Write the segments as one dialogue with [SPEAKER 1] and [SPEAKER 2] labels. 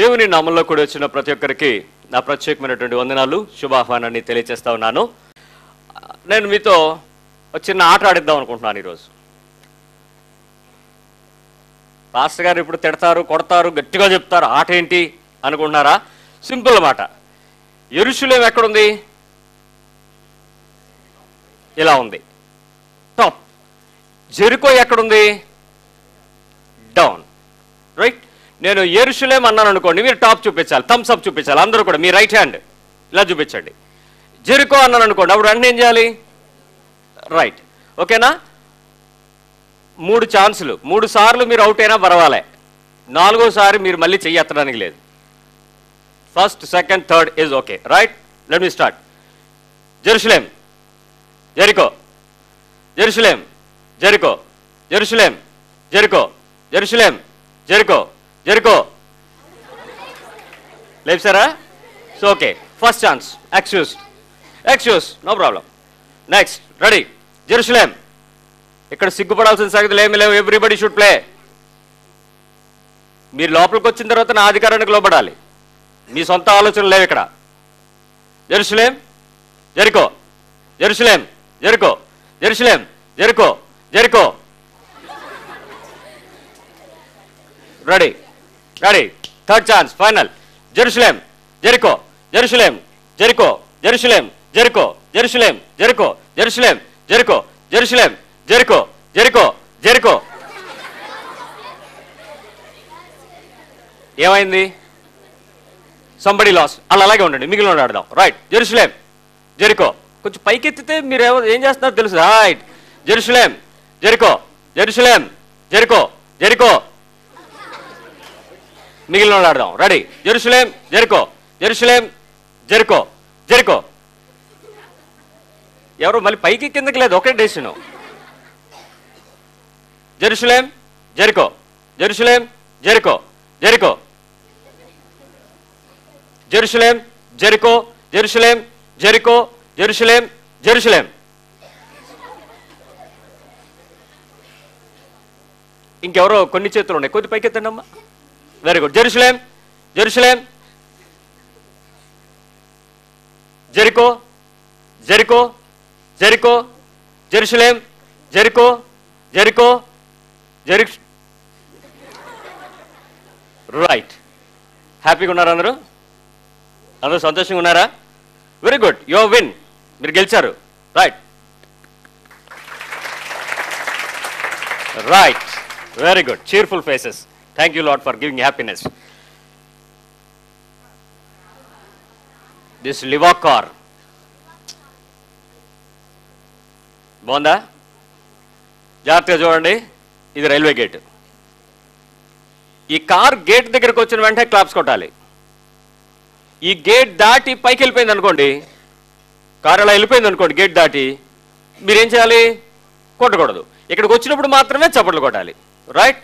[SPEAKER 1] దేవుని నామంలో కూడా వచ్చిన ప్రతి ఒక్కరికి నా ప్రత్యేకమైనటువంటి వందనాలు, శుభాహ్వానాన్ని తెలియజేస్తా ఉన్నాను. నేను మీతో ఒక చిన్న ఆట ఆడిద్దాం అనుకుంటున్నాను ఈరోజు. పాస్టర్ గారు ఇప్పుడు తిడతారు, కొడతారు, గట్టిగా చెప్తారు, ఆట ఏంటి అనుకుంటున్నారా? సింపుల్ మాట. యెరూషలేము ఎక్కడుంది? ఇలా ఉంది, టాప్. జెరికో ఎక్కడుంది? Down, right. నేను యెరూషలేము అన్నాను అనుకోండి, మీరు టాప్ చూపించాలి, థమ్స్ అప్ చూపించాలి. అందరూ కూడా మీ రైట్ హ్యాండ్ ఇలా చూపించండి. జెరికో అన్నాను అనుకోండి, అప్పుడు అన్నీ ఏం చేయాలి? రైట్. ఓకేనా? 3 ఛాన్సులు, 3 సార్లు మీరు అవుట్ అయినా పర్వాలే, 4వసారి మీరు మళ్ళీ చెయ్యి ఎత్తడానికి లేదు. First, second, third is okay, right. Let me start. Jerusalem, Jericho, Jerusalem, Jericho, Jerusalem, Jericho, Jerusalem, Jericho, Jericho. లేచారా? So okay, first chance. Excuse, no problem. Next, ready. Jerusalem. ఇక్కడ సిగ్గుపడాల్సిన సంగతులు ఏమీ లేవు. Everybody should play. మీరు లోపలికి వచ్చిన తర్వాత నా అధికారానికి లోబడాలి. మీ సొంత ఆలోచనలు లేవు ఇక్కడ. Jerusalem, Jericho, Jerusalem, Jericho, Jerusalem, Jericho, Jericho. Ready, ready. Third chance, final. Jerusalem, Jericho, Jerusalem, Jericho, Jerusalem, Jericho, Jerusalem, Jericho, Jerusalem, Jericho, Jerusalem, Jericho, Jericho, Jericho. ఏమైంది? Somebody lost. అలా అలాగే ఉండండి, మిగిలిన ఆడదాం. రైట్. Jerusalem, Jericho. కొంచెం పైకెత్తితే మీరు ఏం చేస్తున్నారో తెలుసు. Right. Jerusalem, Jericho, Jerusalem, Jericho, Jericho. మిగిలిన ఆడదాం. Ready. Jerusalem, Jericho, Jerusalem, Jericho, Jericho. ఎవరు మళ్ళీ పైకి కిందకి లేదు, ఒకే decision. Jerusalem, Jericho, Jerusalem, Jericho, Jericho, Jerusalem, Jericho, Jerusalem, Jericho, Jerusalem, Jerusalem. ఇంకెవరో కొన్ని చేతులు ఉన్నాయి, కొద్ది పైకెత్తండి అమ్మా. Very good. Jerusalem, Jerusalem, Jericho, Jericho, Jericho, Jerusalem, Jericho, Jericho, Jericho. Right. హ్యాపీగా ఉన్నారా అందరూ? అందరూ సంతోషంగా ఉన్నారా? Very good. You win. మీరు గెలిచారు. Right, right. Very good. Cheerful faces. Thank you Lord for giving happiness. This లివా కార్ బాగుందా? జాగ్రత్తగా చూడండి. ఇది రైల్వే గేట్. ఈ కార్ గేట్ దగ్గరకు వచ్చిన వెంటనే క్లాప్స్ కొట్టాలి. ఈ గేట్ దాటి పైకి వెళ్ళిపోయింది అనుకోండి, కారు అలా వెళ్ళిపోయింది అనుకోండి, గేట్ దాటి, మీరేం చేయాలి? కొట్టకూడదు. ఇక్కడికి వచ్చినప్పుడు మాత్రమే చప్పట్లు కొట్టాలి. రైట్.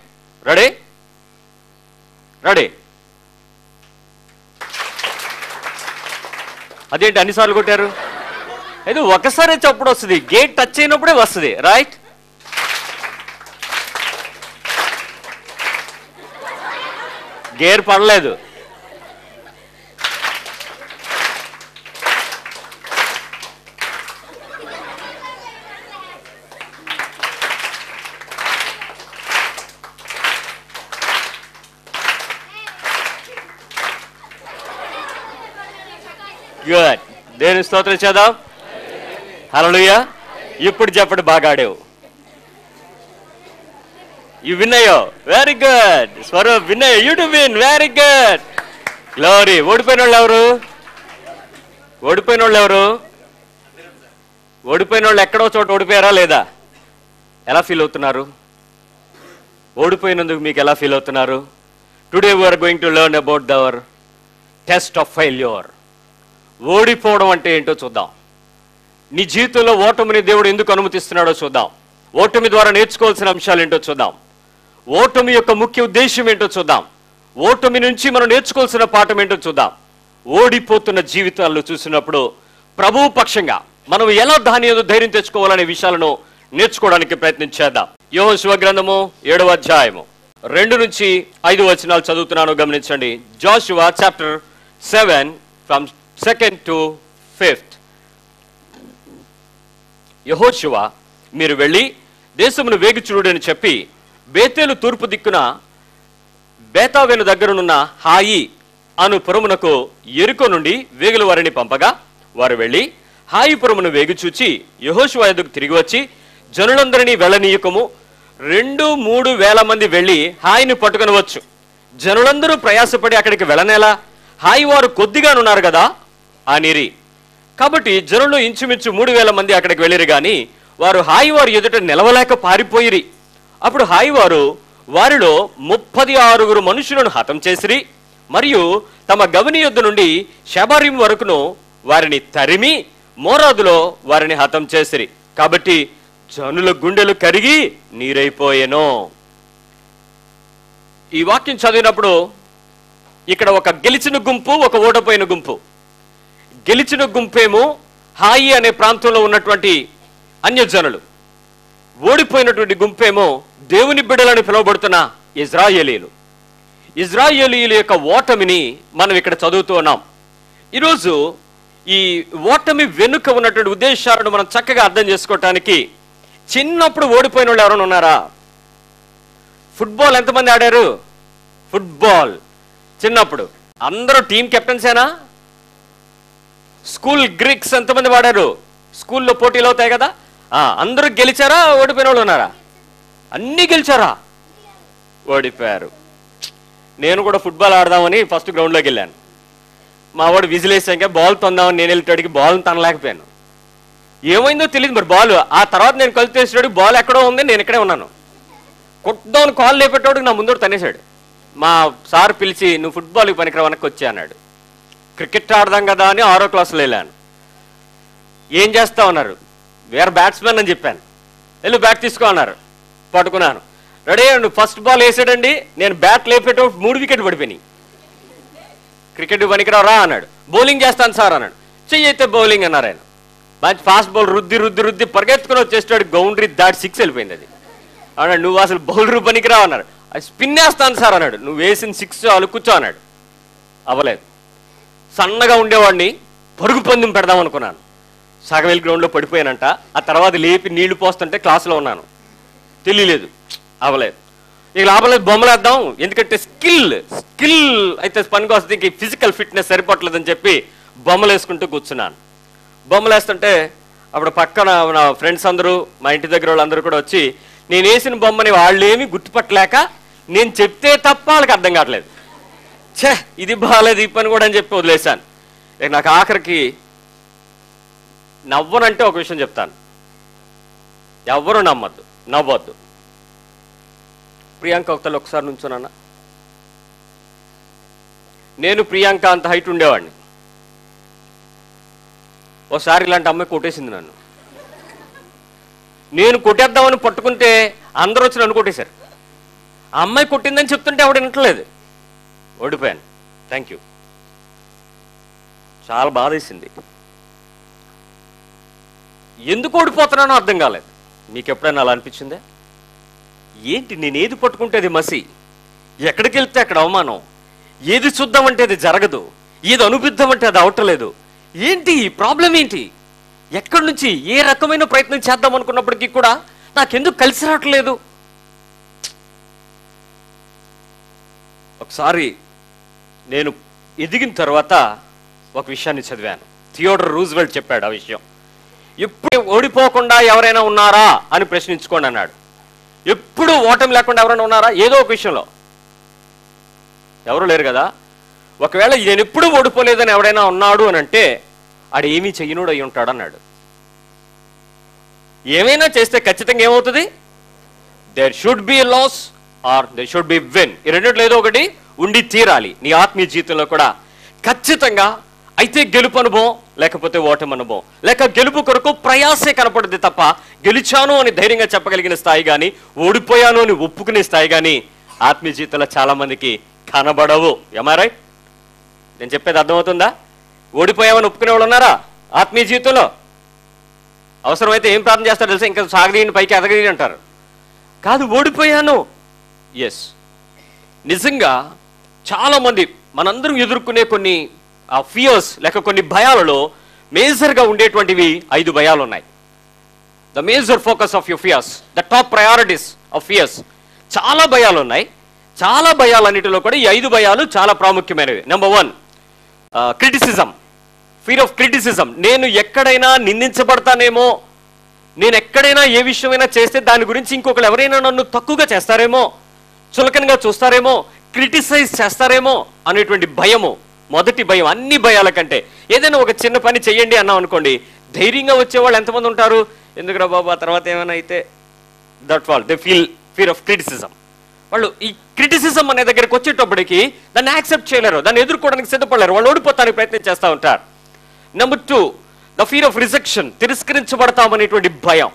[SPEAKER 1] Ready, ready. అదేంటి అన్నిసార్లు కొట్టారు? అయితే ఒకసారి చప్పుడు వస్తుంది, గేట్ టచ్ అయినప్పుడే వస్తుంది. రైట్. గేర్ పడలేదు. గుడ్. దేవుని స్తోత్రం చేద్దాం. హల్లెలూయా. ఇప్పుడు చెప్పండి, బాగా ఆడావు. యు విన్ అయ్యో. Very good. స్వరూప్ విన్ అయ్యో. You do win. Very good. Glory. ఓడిపోయిన వాళ్ళు ఎవరు? ఓడిపోయిన వాళ్ళు ఎవరు? ఓడిపోయిన వాళ్ళు ఎక్కడో చోట ఓడిపోయారా లేదా? ఎలా ఫీల్ అవుతున్నారు? ఓడిపోయినందుకు మీకు ఎలా ఫీల్ అవుతున్నారు? Today we're going to learn about our test of failure. ఓడిపోవడం అంటే ఏంటో చూద్దాం. నీ జీవితంలో ఓటమిని దేవుడు ఎందుకు అనుమతిస్తున్నాడో చూద్దాం. ఓటమి ద్వారా నేర్చుకోవాల్సిన అంశాలు ఏంటో చూద్దాం. ఓటమి యొక్క ముఖ్య ఉద్దేశం ఏంటో చూద్దాం. ఓటమి నుంచి మనం నేర్చుకోవాల్సిన పాఠం ఏంటో చూద్దాం. ఓడిపోతున్న జీవితాలను చూసినప్పుడు ప్రభువు పక్షంగా మనం ఎలా దాని యందు ధైర్యం తెచ్చుకోవాలనే విషయాలను నేర్చుకోవడానికి ప్రయత్నం చేద్దాం. యోహోషువ గ్రంథము 7వ అధ్యాయము 2 నుంచి 5 వచనాలు చదువుతున్నాను, గమనించండి. Joshua chapter 7 from 2nd to 5th. యెహోషువ, మీరు వెళ్ళి దేశమును వేగుచుడుడని చెప్పి బేతేలు తూర్పు దిక్కున బేతావెను దగ్గరనున్న హాయి అను పురమునకు యెరికో నుండి వేగుల వారిని పంపగా, వారు వెళ్ళి హాయిపురమును వేగుచూచి యెహోషువ ఎదుగు తిరిగి వచ్చి, జనులందరినీ వెళ్ళనీయకము, 2-3 వేల మంది వెళ్ళి హాయిని పట్టుకొనవచ్చు, జనులందరూ ప్రయాసపడి అక్కడికి వెళ్ళనేలా, హాయి వారు కొద్దిగానున్నారు కదా అనిరి. కాబట్టి జనులు ఇంచుమించు 3,000 మంది అక్కడికి వెళ్ళిరు గాని వారు హాయి వారు ఎదుట నిలవలేక పారిపోయిరి. అప్పుడు హాయి వారు వారిలో 36 మనుషులను హతం చేసిరి, మరియు తమ గవని యొద్ద నుండి షబారిం వరకును వారిని తరిమి మోరాదులో వారిని హతం చేసిరి. కాబట్టి జనుల గుండెలు కరిగి నీరైపోయెను. ఈ వాక్యం చదివినప్పుడు ఇక్కడ ఒక గెలిచిన గుంపు, ఒక ఓడిపోయిన గుంపు. గెలిచిన గుంపేమో హాయి అనే ప్రాంతంలో ఉన్నటువంటి అన్యజనులు, ఓడిపోయినటువంటి గుంపేమో దేవుని బిడ్డలని పిలువబడుతున్న ఇజ్రాయేలీలు. ఇజ్రాయేలీల యొక్క ఓటమిని మనం ఇక్కడ చదువుతూ ఉన్నాం. ఈరోజు ఈ ఓటమి వెనుక ఉన్నటువంటి ఉద్దేశాలను మనం చక్కగా అర్థం చేసుకోవటానికి, చిన్నప్పుడు ఓడిపోయిన వాళ్ళు ఎవరైనా ఉన్నారా? ఫుట్బాల్ ఎంతమంది ఆడారు? ఫుట్బాల్ చిన్నప్పుడు అందరూ టీం కెప్టెన్సేనా? స్కూల్ గ్రిక్స్ ఎంతమంది వాడారు? స్కూల్లో పోటీలు అవుతాయి కదా, అందరూ గెలిచారా? ఓడిపోయిన వాళ్ళు ఉన్నారా? అన్నీ గెలిచారా? ఓడిపోయారు. నేను కూడా ఫుట్బాల్ ఆడదామని ఫస్ట్ గ్రౌండ్లోకి వెళ్ళాను. మా వాడు విజిలేసాక బాల్ తొందామని నేను వెళ్ళేటడికి బాల్ని తనలేకపోయాను. ఏమైందో తెలియదు మరి బాల్. ఆ తర్వాత నేను కళ్ళు తెచ్చేటడికి బాల్ ఎక్కడో ఉంది, నేను ఇక్కడే ఉన్నాను. కొట్టదామని కాల్ లేపెట్టేవాడికి నా ముందు తనేసాడు. మా సార్ పిలిచి, నువ్వు ఫుట్బాల్కి పనికిరా, వెనక్కి వచ్చా అన్నాడు. క్రికెట్ ఆడదాం కదా అని 6వ క్లాసులో వెళ్ళాను. ఏం చేస్తా ఉన్నారు? వేరే బ్యాట్స్మెన్ అని చెప్పాను. వెళ్ళి బ్యాట్ తీసుకో అన్నారు. పట్టుకున్నాను. రెడీ అండి, ఫస్ట్ బాల్ వేసాడండి, నేను బ్యాట్ లేపేటో 3 వికెట్ పడిపోయినాయి. క్రికెట్ పనికిరావు రా అన్నాడు. బౌలింగ్ చేస్తాను సార్ అన్నాడు. చెయ్యి అయితే బౌలింగ్ అన్నారు ఆయన. మంచి ఫాస్ట్ బాల్ రుద్ది పరిగెత్తుకుని వచ్చేస్తాడు. బౌండరీ దాటి 6 వెళ్ళిపోయింది. అది అన్నాడు, నువ్వు అసలు బౌలర్ పనికిరావు అన్నాడు. అది స్పిన్ వేస్తాను సార్ అన్నాడు. నువ్వు వేసిన 6 చాలు, కూర్చో అన్నాడు. అవ్వలేదు. సన్నగా ఉండేవాడిని, పరుగు పందెం పెడదాం అనుకున్నాను. సగం వెళ్ళి గ్రౌండ్లో పడిపోయానంట. ఆ తర్వాత లేపి నీళ్లు పోస్తుంటే క్లాసులో ఉన్నాను, తెలియలేదు. అవ్వలేదు. ఇక లాభం లేదు, బొమ్మలేద్దాం, ఎందుకంటే స్కిల్ అయితే పనికి వస్తుంది, ఇంక ఫిజికల్ ఫిట్నెస్ సరిపోవట్లేదని చెప్పి బొమ్మలు వేసుకుంటూ కూర్చున్నాను. బొమ్మలు వేస్తుంటే అప్పుడు పక్కన నా ఫ్రెండ్స్ అందరూ, మా ఇంటి దగ్గర వాళ్ళందరూ కూడా వచ్చి, నేను వేసిన బొమ్మని వాళ్ళేమి గుర్తుపట్టలేక, నేను చెప్తే తప్ప వాళ్ళకి అర్థం కావట్లేదు. ఛే, ఇది బాగాలేదు ఈ పని కూడా అని చెప్పి వదిలేశాను. ఇక నాకు ఆఖరికి నవ్వనంటే ఒక విషయం చెప్తాను, ఎవ్వరూ నవ్వద్దు. ప్రియాంక ఒకతలు ఒకసారి నుంచోనన్నా. నేను ప్రియాంక అంత హైట్ ఉండేవాడిని. ఒకసారి ఇలాంటి అమ్మాయి కొట్టేసింది నన్ను. నేను కొట్టేద్దామని పట్టుకుంటే అందరూ వచ్చి నన్ను కొట్టేశారు. ఆ అమ్మాయి కొట్టిందని చెప్తుంటే ఆవిడ వినట్లేదు. ఓడిపోయాను. Thank you. చాలా బాధ వేసింది. ఎందుకు ఓడిపోతున్నానో అర్థం కాలేదు. మీకు ఎప్పుడైనా అలా అనిపించిందే? ఏంటి, నేను ఏది పట్టుకుంటే అది మసి, ఎక్కడికి వెళ్తే అక్కడ అవమానం, ఏది చూద్దామంటే అది జరగదు, ఏది అనుపిద్దామంటే అది అవటలేదు. ఏంటి ఈ ప్రాబ్లం? ఏంటి, ఎక్కడి నుంచి ఏ రకమైన ప్రయత్నం చేద్దాం అనుకున్నప్పటికీ కూడా నాకెందుకు కలిసి రావట్లేదు? ఒకసారి నేను ఎదిగిన తర్వాత ఒక విషయాన్ని చదివాను. థియోడర్ రూజ్వెల్ట్ చెప్పాడు ఆ విషయం. ఎప్పుడు ఓడిపోకుండా ఎవరైనా ఉన్నారా అని ప్రశ్నించుకోండి అన్నాడు. ఎప్పుడు ఓటమి లేకుండా ఎవరైనా ఉన్నారా? ఏదో ఒక విషయంలో ఎవరు లేరు కదా. ఒకవేళ నేను ఎప్పుడు ఓడిపోలేదని ఎవరైనా ఉన్నాడు అని అంటే ఆడు ఏమీ చెయ్యనుడు అయి ఉంటాడు అన్నాడు. ఏమైనా చేస్తే ఖచ్చితంగా ఏమవుతుంది? There should be loss or there should be win. ఈ రెండిట్లో ఏదో ఒకటి ఉండి తీరాలి నీ ఆత్మీయ జీవితంలో కూడా. ఖచ్చితంగా అయితే గెలుపు అనుభవం, లేకపోతే ఓటమి అనుభవం, లేక గెలుపు కొరకు ప్రయాసే కనపడుద్ది తప్ప గెలిచాను అని ధైర్యంగా చెప్పగలిగిన స్థాయి కానీ, ఓడిపోయాను అని ఒప్పుకునే స్థాయి కానీ ఆత్మీయ జీవితంలో చాలా మందికి కనబడవు. Am I right? నేను చెప్పేది అర్థమవుతుందా? ఓడిపోయామని ఒప్పుకునే వాళ్ళు ఉన్నారా ఆత్మీయ జీవితంలో? అవసరమైతే ఏం ప్రార్థన చేస్తారో తెలుసా? ఇంకా సాగదీయండి, పైకి ఎదగదీయండి అంటారు. కాదు, ఓడిపోయాను, ఎస్ నిజంగా చాలామంది మనందరం ఎదుర్కొనే కొన్ని ఫియర్స్ లేక కొన్ని భయాలలో మేజర్గా ఉండేటువంటివి 5 భయాలు ఉన్నాయి. The major focus of your fears, the top priorities of fears. చాలా భయాలు ఉన్నాయి. చాలా భయాలన్నిటిలో కూడా ఈ 5 భయాలు చాలా ప్రాముఖ్యమైనవి. Number 1, criticism, fear of criticism. నేను ఎక్కడైనా నిందించబడతానేమో, నేను ఎక్కడైనా ఏ విషయమైనా చేస్తే దాని గురించి ఇంకొకరు ఎవరైనా నన్ను తక్కువగా చేస్తారేమో, చులకనగా చూస్తారేమో, క్రిటిసైజ్ చేస్తారేమో అనేటువంటి భయము మొదటి భయం. అన్ని భయాల కంటే ఏదైనా ఒక చిన్న పని చెయ్యండి అన్నాం అనుకోండి, ధైర్యంగా వచ్చేవాళ్ళు ఎంతమంది ఉంటారు? ఎందుకురా బాబు ఆ తర్వాత ఏమైనా అయితే, that wall they feel fear of criticism. వాళ్ళు ఈ క్రిటిసిజం అనే దగ్గరికి వచ్చేటప్పటికి దాన్ని యాక్సెప్ట్ చేయలేరు, దాన్ని ఎదుర్కోవడానికి సిద్ధపడలేరు, వాళ్ళు ఓడిపోతానికి ప్రయత్నం చేస్తూ ఉంటారు. Number 2, the fear of rejection, తిరస్కరించబడతామనేటువంటి భయం.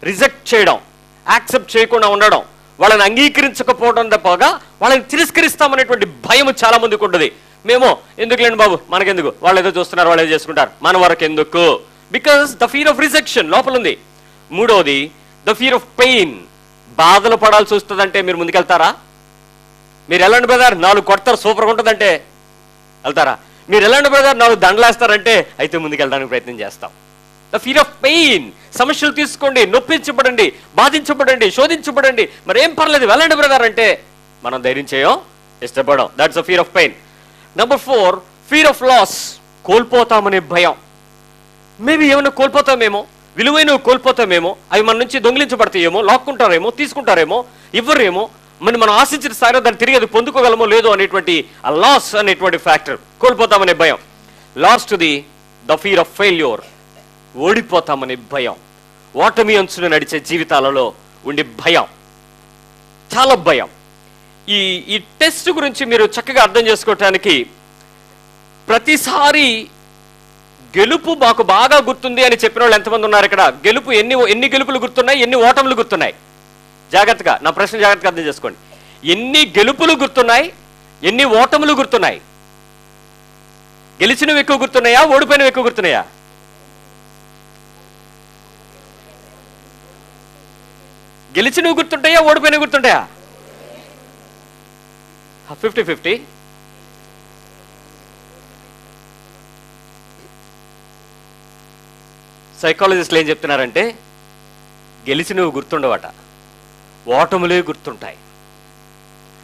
[SPEAKER 1] రిజెక్ట్ చేయడం, యాక్సెప్ట్ చేయకుండా ఉండడం, వాళ్ళని అంగీకరించకపోవడం తప్పగా వాళ్ళని తిరస్కరిస్తామనేటువంటి భయం చాలా మందికి ఉంటుంది. మేము ఎందుకులేండి బాబు, మనకెందుకు, వాళ్ళు ఏదో చూస్తున్నారు, వాళ్ళు ఏదో చేసుకుంటారు, మన వరకు ఎందుకు, because the fear of rejection లోపల ఉంది. 3వది, ద ఫియర్ ఆఫ్ పెయిన్, బాధలు పడాల్సి వస్తుందంటే మీరు ముందుకెళ్తారా? మీరు ఎలాంటి బ్రదర్ 4 కొడతారు సూపర్గా ఉంటుందంటే వెళ్తారా? మీరు ఎలాంటి బ్రదర్ 4 దండలేస్తారంటే అయితే ముందుకెళ్ళడానికి ప్రయత్నం చేస్తాం. ద ఫియర్ ఆఫ్ పెయిన్, సమస్యలు తీసుకోండి, నొప్పించబడండి, బాధించబడండి, శోధించబడండి, మరి ఏం పర్లేదు వెళ్ళండి బ్రదర్ అంటే మనం ధైర్యం చేయం, ఇష్టపడం. That's the fear of pain. Number 4, fear of loss, కోల్పోతామనే భయం. మేబీ ఏమైనా కోల్పోతామేమో, విలువైనవి కోల్పోతామేమో, అవి మన నుంచి దొంగిలించబడతాయేమో, లాక్కుంటారేమో, తీసుకుంటారేమో, ఇవ్వరేమో, మనం ఆశించిన స్థాయిలో దాన్ని తిరిగి అది పొందుకోగలమో లేదో అనేటువంటి ఆ లాస్ అనేటువంటి ఫ్యాక్టర్, కోల్పోతామనే భయం. లాస్ట్ది ద ఫియర్ ఆఫ్ ఫెయిల్యూర్, ఓడిపోతామనే భయం. ఓటమి అంచున నడిచే జీవితాలలో ఉండే భయం, చాలా భయం. ఈ టెస్ట్ గురించి మీరు చక్కగా అర్థం చేసుకోవటానికి, ప్రతిసారి గెలుపు మాకు బాగా గుర్తుంది అని చెప్పిన వాళ్ళు ఎంతమంది ఉన్నారు ఇక్కడ? గెలుపు ఎన్ని గెలుపులు గుర్తున్నాయి, ఎన్ని ఓటములు గుర్తున్నాయి? జాగ్రత్తగా నా ప్రశ్న జాగ్రత్తగా అర్థం చేసుకోండి. ఎన్ని గెలుపులు గుర్తున్నాయి, ఎన్ని ఓటములు గుర్తున్నాయి? గెలిచినవి ఎక్కువ గుర్తున్నాయా, ఓడిపోయినవి ఎక్కువ గుర్తున్నాయా? గెలిచినవి గుర్తుంటాయా, ఓడిపోయినవి గుర్తుంటాయా? 50-50. సైకాలజిస్టులు ఏం చెప్తున్నారంటే, గెలిచినవి గుర్తుండవట, ఓటములే గుర్తుంటాయి.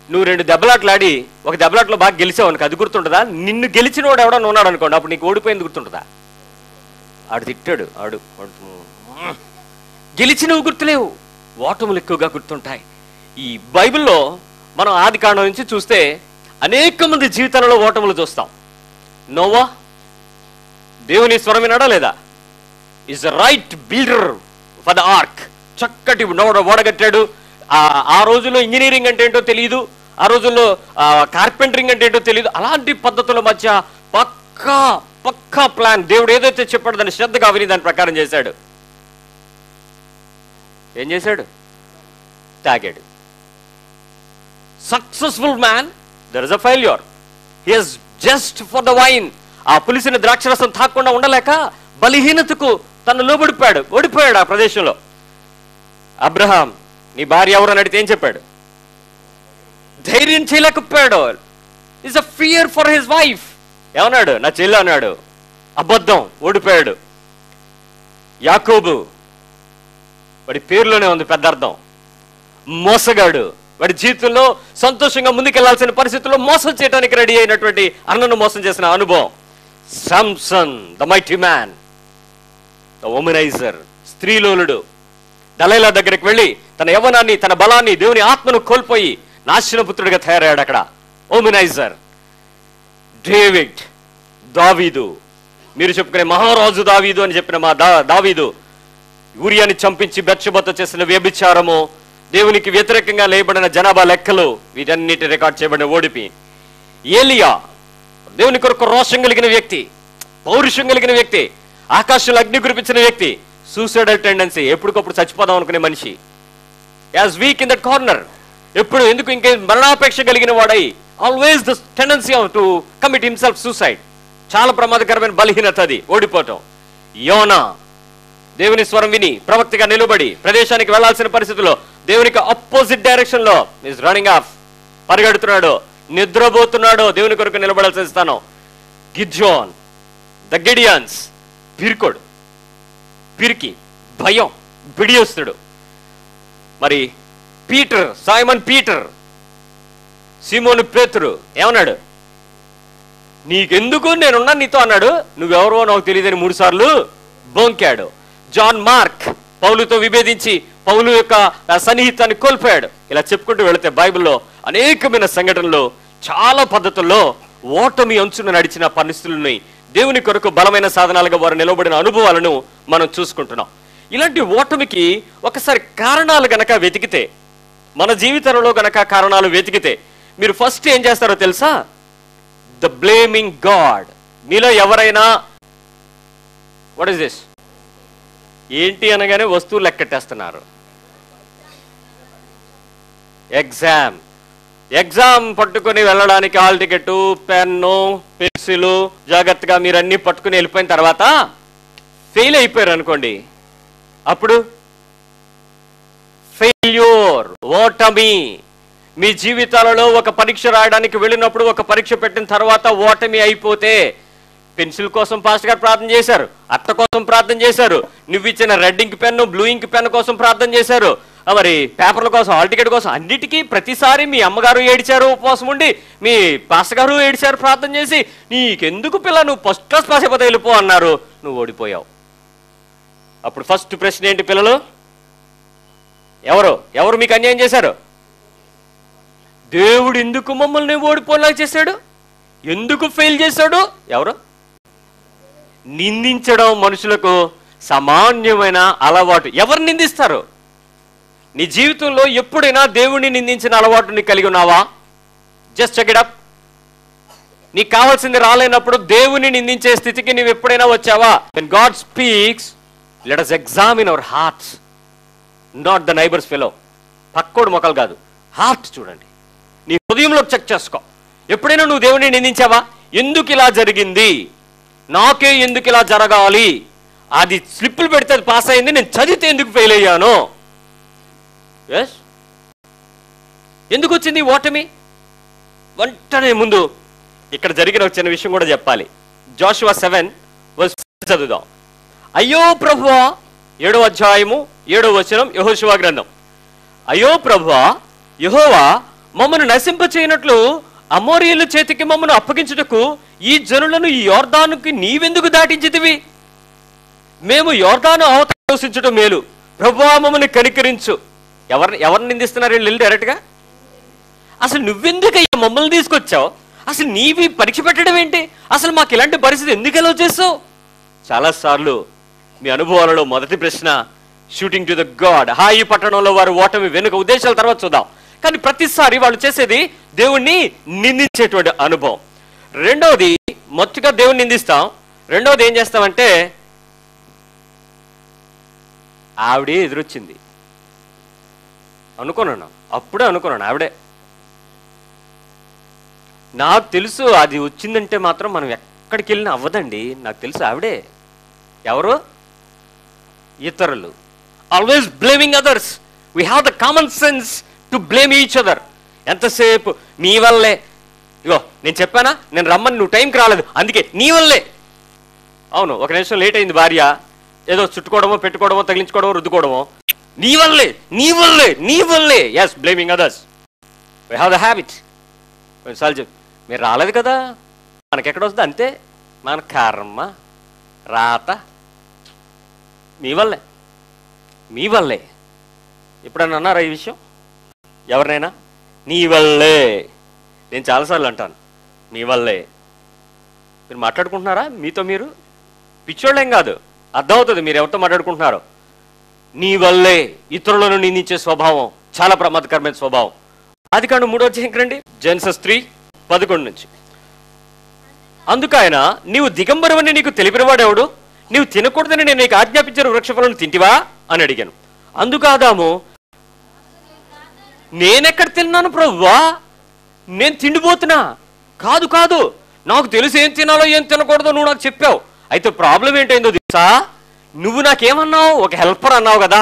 [SPEAKER 1] నువ్వు 2 దెబ్బలాటలాడి ఒక దెబ్బలాటలో బాగా గెలిచావు అనుకో, అది గుర్తుంటుందా? నిన్ను గెలిచిన వాడు ఎవడన్నా ఉన్నాడు అనుకోండి, అప్పుడు నీకు ఓడిపోయింది గుర్తుంటుందా? ఆడు తిట్టాడు, ఆడు గెలిచినవి గుర్తులేవు, ఓటములు ఎక్కువగా గుర్తుంటాయి. ఈ బైబిల్లో మనం ఆది కాండం నుంచి చూస్తే అనేక మంది జీవితాలలో ఓటములు చూస్తాం. నోవా దేవుని స్వరం విన్నాడా లేదా? Is right builder for the arc, చక్కటి ఓడగట్టాడు. ఆ రోజుల్లో ఇంజనీరింగ్ అంటే ఏంటో తెలియదు, ఆ రోజుల్లో కార్పెంటరింగ్ అంటే ఏంటో తెలియదు. అలాంటి పద్ధతుల మధ్య పక్కా ప్లాన్, దేవుడు ఏదైతే చెప్పాడో దాన్ని శ్రద్ధగా విని దాని ప్రకారం చేశాడు. ఏం చేశాడు? తాగాడు. Successful man, there is a failure. He has just for the wine, ఆ పులిసిన ద్రాక్షరసం తాకుండా ఉండలేక బలహీనతకు తను లోబడిపోయాడు, ఓడిపోయాడు ఆ ప్రదేశంలో. అబ్రహాం, నీ భార్య ఎవరని అడిగితే ఏం చెప్పాడు? ధైర్యం చేయలేకపోయాడు. Is a fear for his wife. ఏమన్నాడు? నా చెల్లి అన్నాడు. అబద్ధం, ఓడిపోయాడు. యాకోబు, వాడి పేరులోనే ఉంది పెద్ద అర్థం, మోసగాడు. వాడి జీవితంలో సంతోషంగా ముందుకెళ్లాల్సిన పరిస్థితుల్లో మోసం చేయడానికి రెడీ అయినటువంటి అన్నను మోసం చేసిన అనుభవం. Samson, the mighty man, the womaniser, స్త్రీలోలుడు, దలైలా దగ్గరికి వెళ్ళి తన యవ్వనాన్ని, తన బలాన్ని, దేవుని ఆత్మను కోల్పోయి నాశనపుత్రుడిగా తయారయ్యాడు అక్కడ. వొమనైజర్. డేవిడ్, దావీదు, మీరు చెప్పుకునే మహారాజు దావీదు అని చెప్పిన మా దావీదు ఊరియాని చంపించి బెత్షెబతో చేసిన వ్యభిచారము, దేవునికి వ్యతిరేకంగా లేయబడిన జనాభా లెక్కలు, వీటన్నిటి రికార్డ్ చేయబడిన ఓడిపి. ఏలియా, దేవుని కొరకు రోషం కలిగిన వ్యక్తి, పౌరుషం కలిగిన వ్యక్తి, ఆకాశంలో అగ్ని కురిపించిన వ్యక్తి, సూసైడల్ టెండెన్సీ, ఎప్పటికప్పుడు చచ్చిపోదాం అనుకునే మనిషి. As week in that corner, ఎప్పుడు ఎందుకు ఇంకే మరణాపేక్ష కలిగిన వాడై, always the tendency to commit himself suicide. చాలా ప్రమాదకరమైన బలహీనత అది, ఓడిపోవటం. యోనా, దేవుని స్వరం విని ప్రవక్తగా నిలబడి ప్రదేశానికి వెళ్లాల్సిన పరిస్థితుల్లో దేవునికి అపోజిట్ డైరెక్షన్ లో ఈజ్ రన్నింగ్ ఆఫ్. పరిగెడుతున్నాడో, నిద్రపోతున్నాడో దేవుని కొరకు నిలబడాల్సిన స్థానం. గిద్యోన్, ద గిడియన్స్, పిరికోడు, పిరికి, భయం, బిడియస్తుడు. మరి పీటర్, సైమన్ పీటర్, సీమోను పేతురు ఏమన్నాడు? నీకెందుకు, నేనున్నా నీతో అన్నాడు. నువ్వెవరో నాకు తెలియదని 3 సార్లు బొంకాడు. జాన్ మార్క్ పౌలుతో విభేదించి పౌలు యొక్క సన్నిహితాన్ని కోల్పోయాడు. ఇలా చెప్పుకుంటూ వెళితే బైబిల్లో అనేకమైన సంఘటనలు, చాలా పద్ధతుల్లో ఓటమి అంచున నడిచిన పరిస్థితులని, దేవుని కొరకు బలమైన సాధనాలుగా వారు నిలబడిన అనుభవాలను మనం చూసుకుంటున్నాం. ఇలాంటి ఓటమికి ఒకసారి కారణాలు గనక వెతికితే, మన జీవితంలో గనక కారణాలు వెతికితే, మీరు ఫస్ట్ ఏం చేస్తారో తెలుసా? The blaming God. మీలో ఎవరైనా వాట్ ఇస్ దిస్ ఏంటి అనగానే వస్తువులు లెక్కట్టేస్తున్నారు. ఎగ్జామ్ పట్టుకుని వెళ్ళడానికి హాల్ టికెట్, పెన్ను, పెన్సిలు జాగ్రత్తగా మీరు అన్ని పట్టుకుని వెళ్ళిపోయిన తర్వాత ఫెయిల్ అయిపోయారు అనుకోండి, అప్పుడు ఫెయిల్యూర్, ఓటమి. మీ జీవితాలలో ఒక పరీక్ష రాయడానికి వెళ్ళినప్పుడు, ఒక పరీక్ష పెట్టిన తర్వాత ఓటమి అయిపోతే, పెన్సిల్ కోసం పాస్టర్ గారు ప్రార్థన చేశారు, అట్ట కోసం ప్రార్థన చేశారు, నువ్వు ఇచ్చిన red ink pen, blue ink pen కోసం ప్రార్థన చేశారు, మరి పేపర్ల కోసం, హాల్ టికెట్ కోసం, అన్నిటికీ ప్రతిసారి మీ అమ్మగారు ఏడిచారు ఉపవాసం ఉండి, మీ పాస్టర్ గారు ఏడిచారు ప్రార్థన చేసి, నీకెందుకు పిల్ల, నువ్వు ఫస్ట్ క్లాస్ పాస్ అయిపోతే వెళ్ళిపో అన్నారు, నువ్వు ఓడిపోయావు. అప్పుడు ఫస్ట్ ప్రశ్న ఏంటి? పిల్లలు ఎవరు మీకు అన్యాయం చేశారు? దేవుడు ఎందుకు మమ్మల్ని ఓడిపోలా చేశాడు? ఎందుకు ఫెయిల్ చేశాడు? ఎవరు? నిందించడం మనుషులకు సామాన్యమైన అలవాటు. ఎవరు నిందిస్తారు? నీ జీవితంలో ఎప్పుడైనా దేవుణ్ణి నిందించిన అలవాటు నీకు కలిగి ఉన్నావా? Just check it up. నీకు కావాల్సింది రాలేనప్పుడు దేవుని నిందించే స్థితికి నువ్వు ఎప్పుడైనా వచ్చావా? When God speaks, let us examine our hearts, not the neighbor's fellow. పక్కోడు మొక్కలు కాదు, హార్ట్ చూడండి, నీ హృదయంలో చెక్ చేసుకో. ఎప్పుడైనా నువ్వు దేవుని నిందించావా? ఎందుకు ఇలా జరిగింది, నాకే ఎందుకు ఇలా జరగాలి, అది స్లిప్పులు పెడితే అది పాస్ అయింది, నేను చదివితే ఎందుకు ఫెయిల్ అయ్యాను, ఎందుకు వచ్చింది ఓటమి? వెంటనే ముందు ఇక్కడ జరిగిన ఒక చిన్న విషయం కూడా చెప్పాలి. జోషువా 7 చదువుదాం. అయ్యో ప్రభువా, 7వ అధ్యాయము 7వ వచనం, యెహోషువ గ్రంథం. అయ్యో ప్రభువా యెహోవా, మమ్మను నశింపచేయనట్లు అమోరీయుల చేతికి మమ్మను అప్పగించుటకు ఈ జనులను ఈ యోర్దానుకి నీవెందుకు దాటించితివి? మేము యోర్దాను అవతల నివసించటం మేలు, ప్రభువా మమ్మల్ని కనికరించు. ఎవరిని నిందిస్తున్నారు వీళ్ళు డైరెక్ట్గా? అసలు నువ్వెందుకయ్యా మమ్మల్ని తీసుకొచ్చావు? అసలు నీవి పరీక్ష పెట్టడం ఏంటి? అసలు మాకు ఇలాంటి పరిస్థితి ఎందుకు ఎలా చేసావు? చాలాసార్లు మీ అనుభవాలలో మొదటి ప్రశ్న షూటింగ్ టు ద గాడ్. ఈ పట్టణంలో వారు ఓటమి వెనుక ఉద్దేశాల తర్వాత చూద్దాం. కానీ ప్రతిసారి వాళ్ళు చేసేది దేవుణ్ణి నిందించేటువంటి అనుభవం. రెండవది, మొదటిగా దేవుణ్ణి నిందిస్తాం, రెండవది ఏం చేస్తామంటే ఆవిడే ఎదురొచ్చింది అనుకున్నాను, అప్పుడే అనుకున్నాను ఆవిడే. నాకు తెలుసు అది వచ్చిందంటే మాత్రం మనం ఎక్కడికి వెళ్ళినా అవ్వదండి, నాకు తెలుసు ఆవిడే. ఎవరు? ఇతరులు. Always blaming others. We have the common sense to blame each other. ఎంతసేపు నీ వల్లే, ఇగో నేను చెప్పానా నేను రమ్మని, నువ్వు టైంకి రాలేదు, అందుకే నీ వల్లే. అవును, ఒక నిమిషం లేట్ అయింది, భార్య ఏదో చుట్టుకోవడమో పెట్టుకోవడమో తగిలించుకోవడమో రుద్దుకోవడమో, నీ వల్లే నీ వల్లే నీ వల్లే. Yes, blaming others. We have the habit. కొన్నిసార్లు చెప్పు, మీరు రాలేదు కదా, మనకెక్కడ వస్తుంది, అంతే, మన కర్మ రాత, మీ వల్లే మీ వల్లే. ఎప్పుడన్నా అన్నారా ఈ విషయం ఎవరినైనా? నీ వల్లే. నేను చాలాసార్లు అంటాను, మీ వల్లే. మీరు మాట్లాడుకుంటున్నారా మీతో మీరు? పిచ్చోళ్ళేం కాదు, అర్థమవుతుంది మీరు ఎవరితో మాట్లాడుకుంటున్నారో. నీ వల్లే. ఇతరులను నిందించే స్వభావం చాలా ప్రమాదకరమైన స్వభావం. ఆదికాండం 3వ అధ్యాయం రండి, జెనసిస్ 3:11 నుంచి. అందుకు ఆయన, నీవు దిగంబరవని నీకు తెలిపినవాడెవడు? నీవు తినకూడదని నేను నీకు ఆజ్ఞాపించిన వృక్షఫలను తింటివా అని అడిగాను. అందుకు ఆదాము, నేనెక్కడ తిన్నాను ప్రభువా, నేను తిండిపోతున్నా. కాదు కాదు, నాకు తెలుసు ఏం తినాలో ఏం తినకూడదో, నువ్వు నాకు చెప్పావు. అయితే ప్రాబ్లం ఏంటైందో తెలుసా? నువ్వు నాకేమన్నావు? ఒక హెల్పర్ అన్నావు కదా,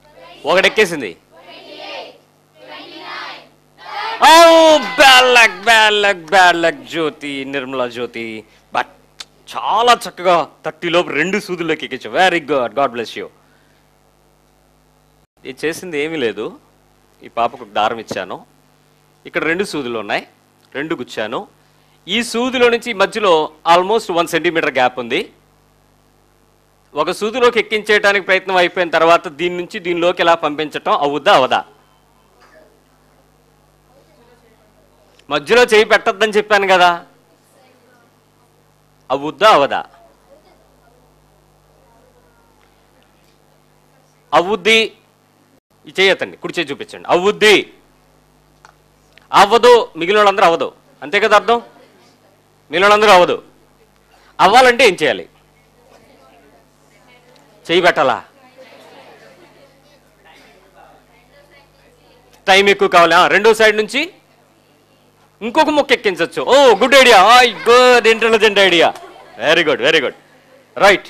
[SPEAKER 1] ఒకటి ఎక్కేసింది. Bad luck Jyoti, Nirmala Jyoti. But చాలా చక్కగా 30 లోపు 2 సూదుల్లోకి ఎక్కించావు. Very good, God bless you. ఇది చేసింది ఏమీ లేదు. ఈ పాపకు దారం ఇచ్చాను, ఇక్కడ 2 సూదులు ఉన్నాయి, 2 గుచ్చాను. ఈ సూదిలో నుంచి మధ్యలో ఆల్మోస్ట్ 1 సెంటీమీటర్ గ్యాప్ ఉంది. ఒక సూదిలోకి ఎక్కించేయడానికి ప్రయత్నం అయిపోయిన తర్వాత దీని నుంచి దీనిలోకి ఎలా పంపించటం అవుద్దా అవదా? మధ్యలో చేయి పెట్టద్దని చెప్పాను కదా, అవుద్దా అవదా? అవుద్ది. ఈ చేయతండి, కుడి చేయి చూపించండి. అవుద్ది. అవ్వదు, మిగిలిన వాళ్ళందరూ అవ్వదు. అంతే కదా అర్థం? మిగిలిన వాళ్ళందరూ అవ్వదు. అవ్వాలంటే ఏం చేయాలి? చేయి పెట్టాలా? టైం ఎక్కువ కావాలా? రెండో సైడ్ నుంచి ఇంకొక ముక్క ఎక్కించవచ్చు. Oh good idea, good intelligent idea. Very good, very good, right.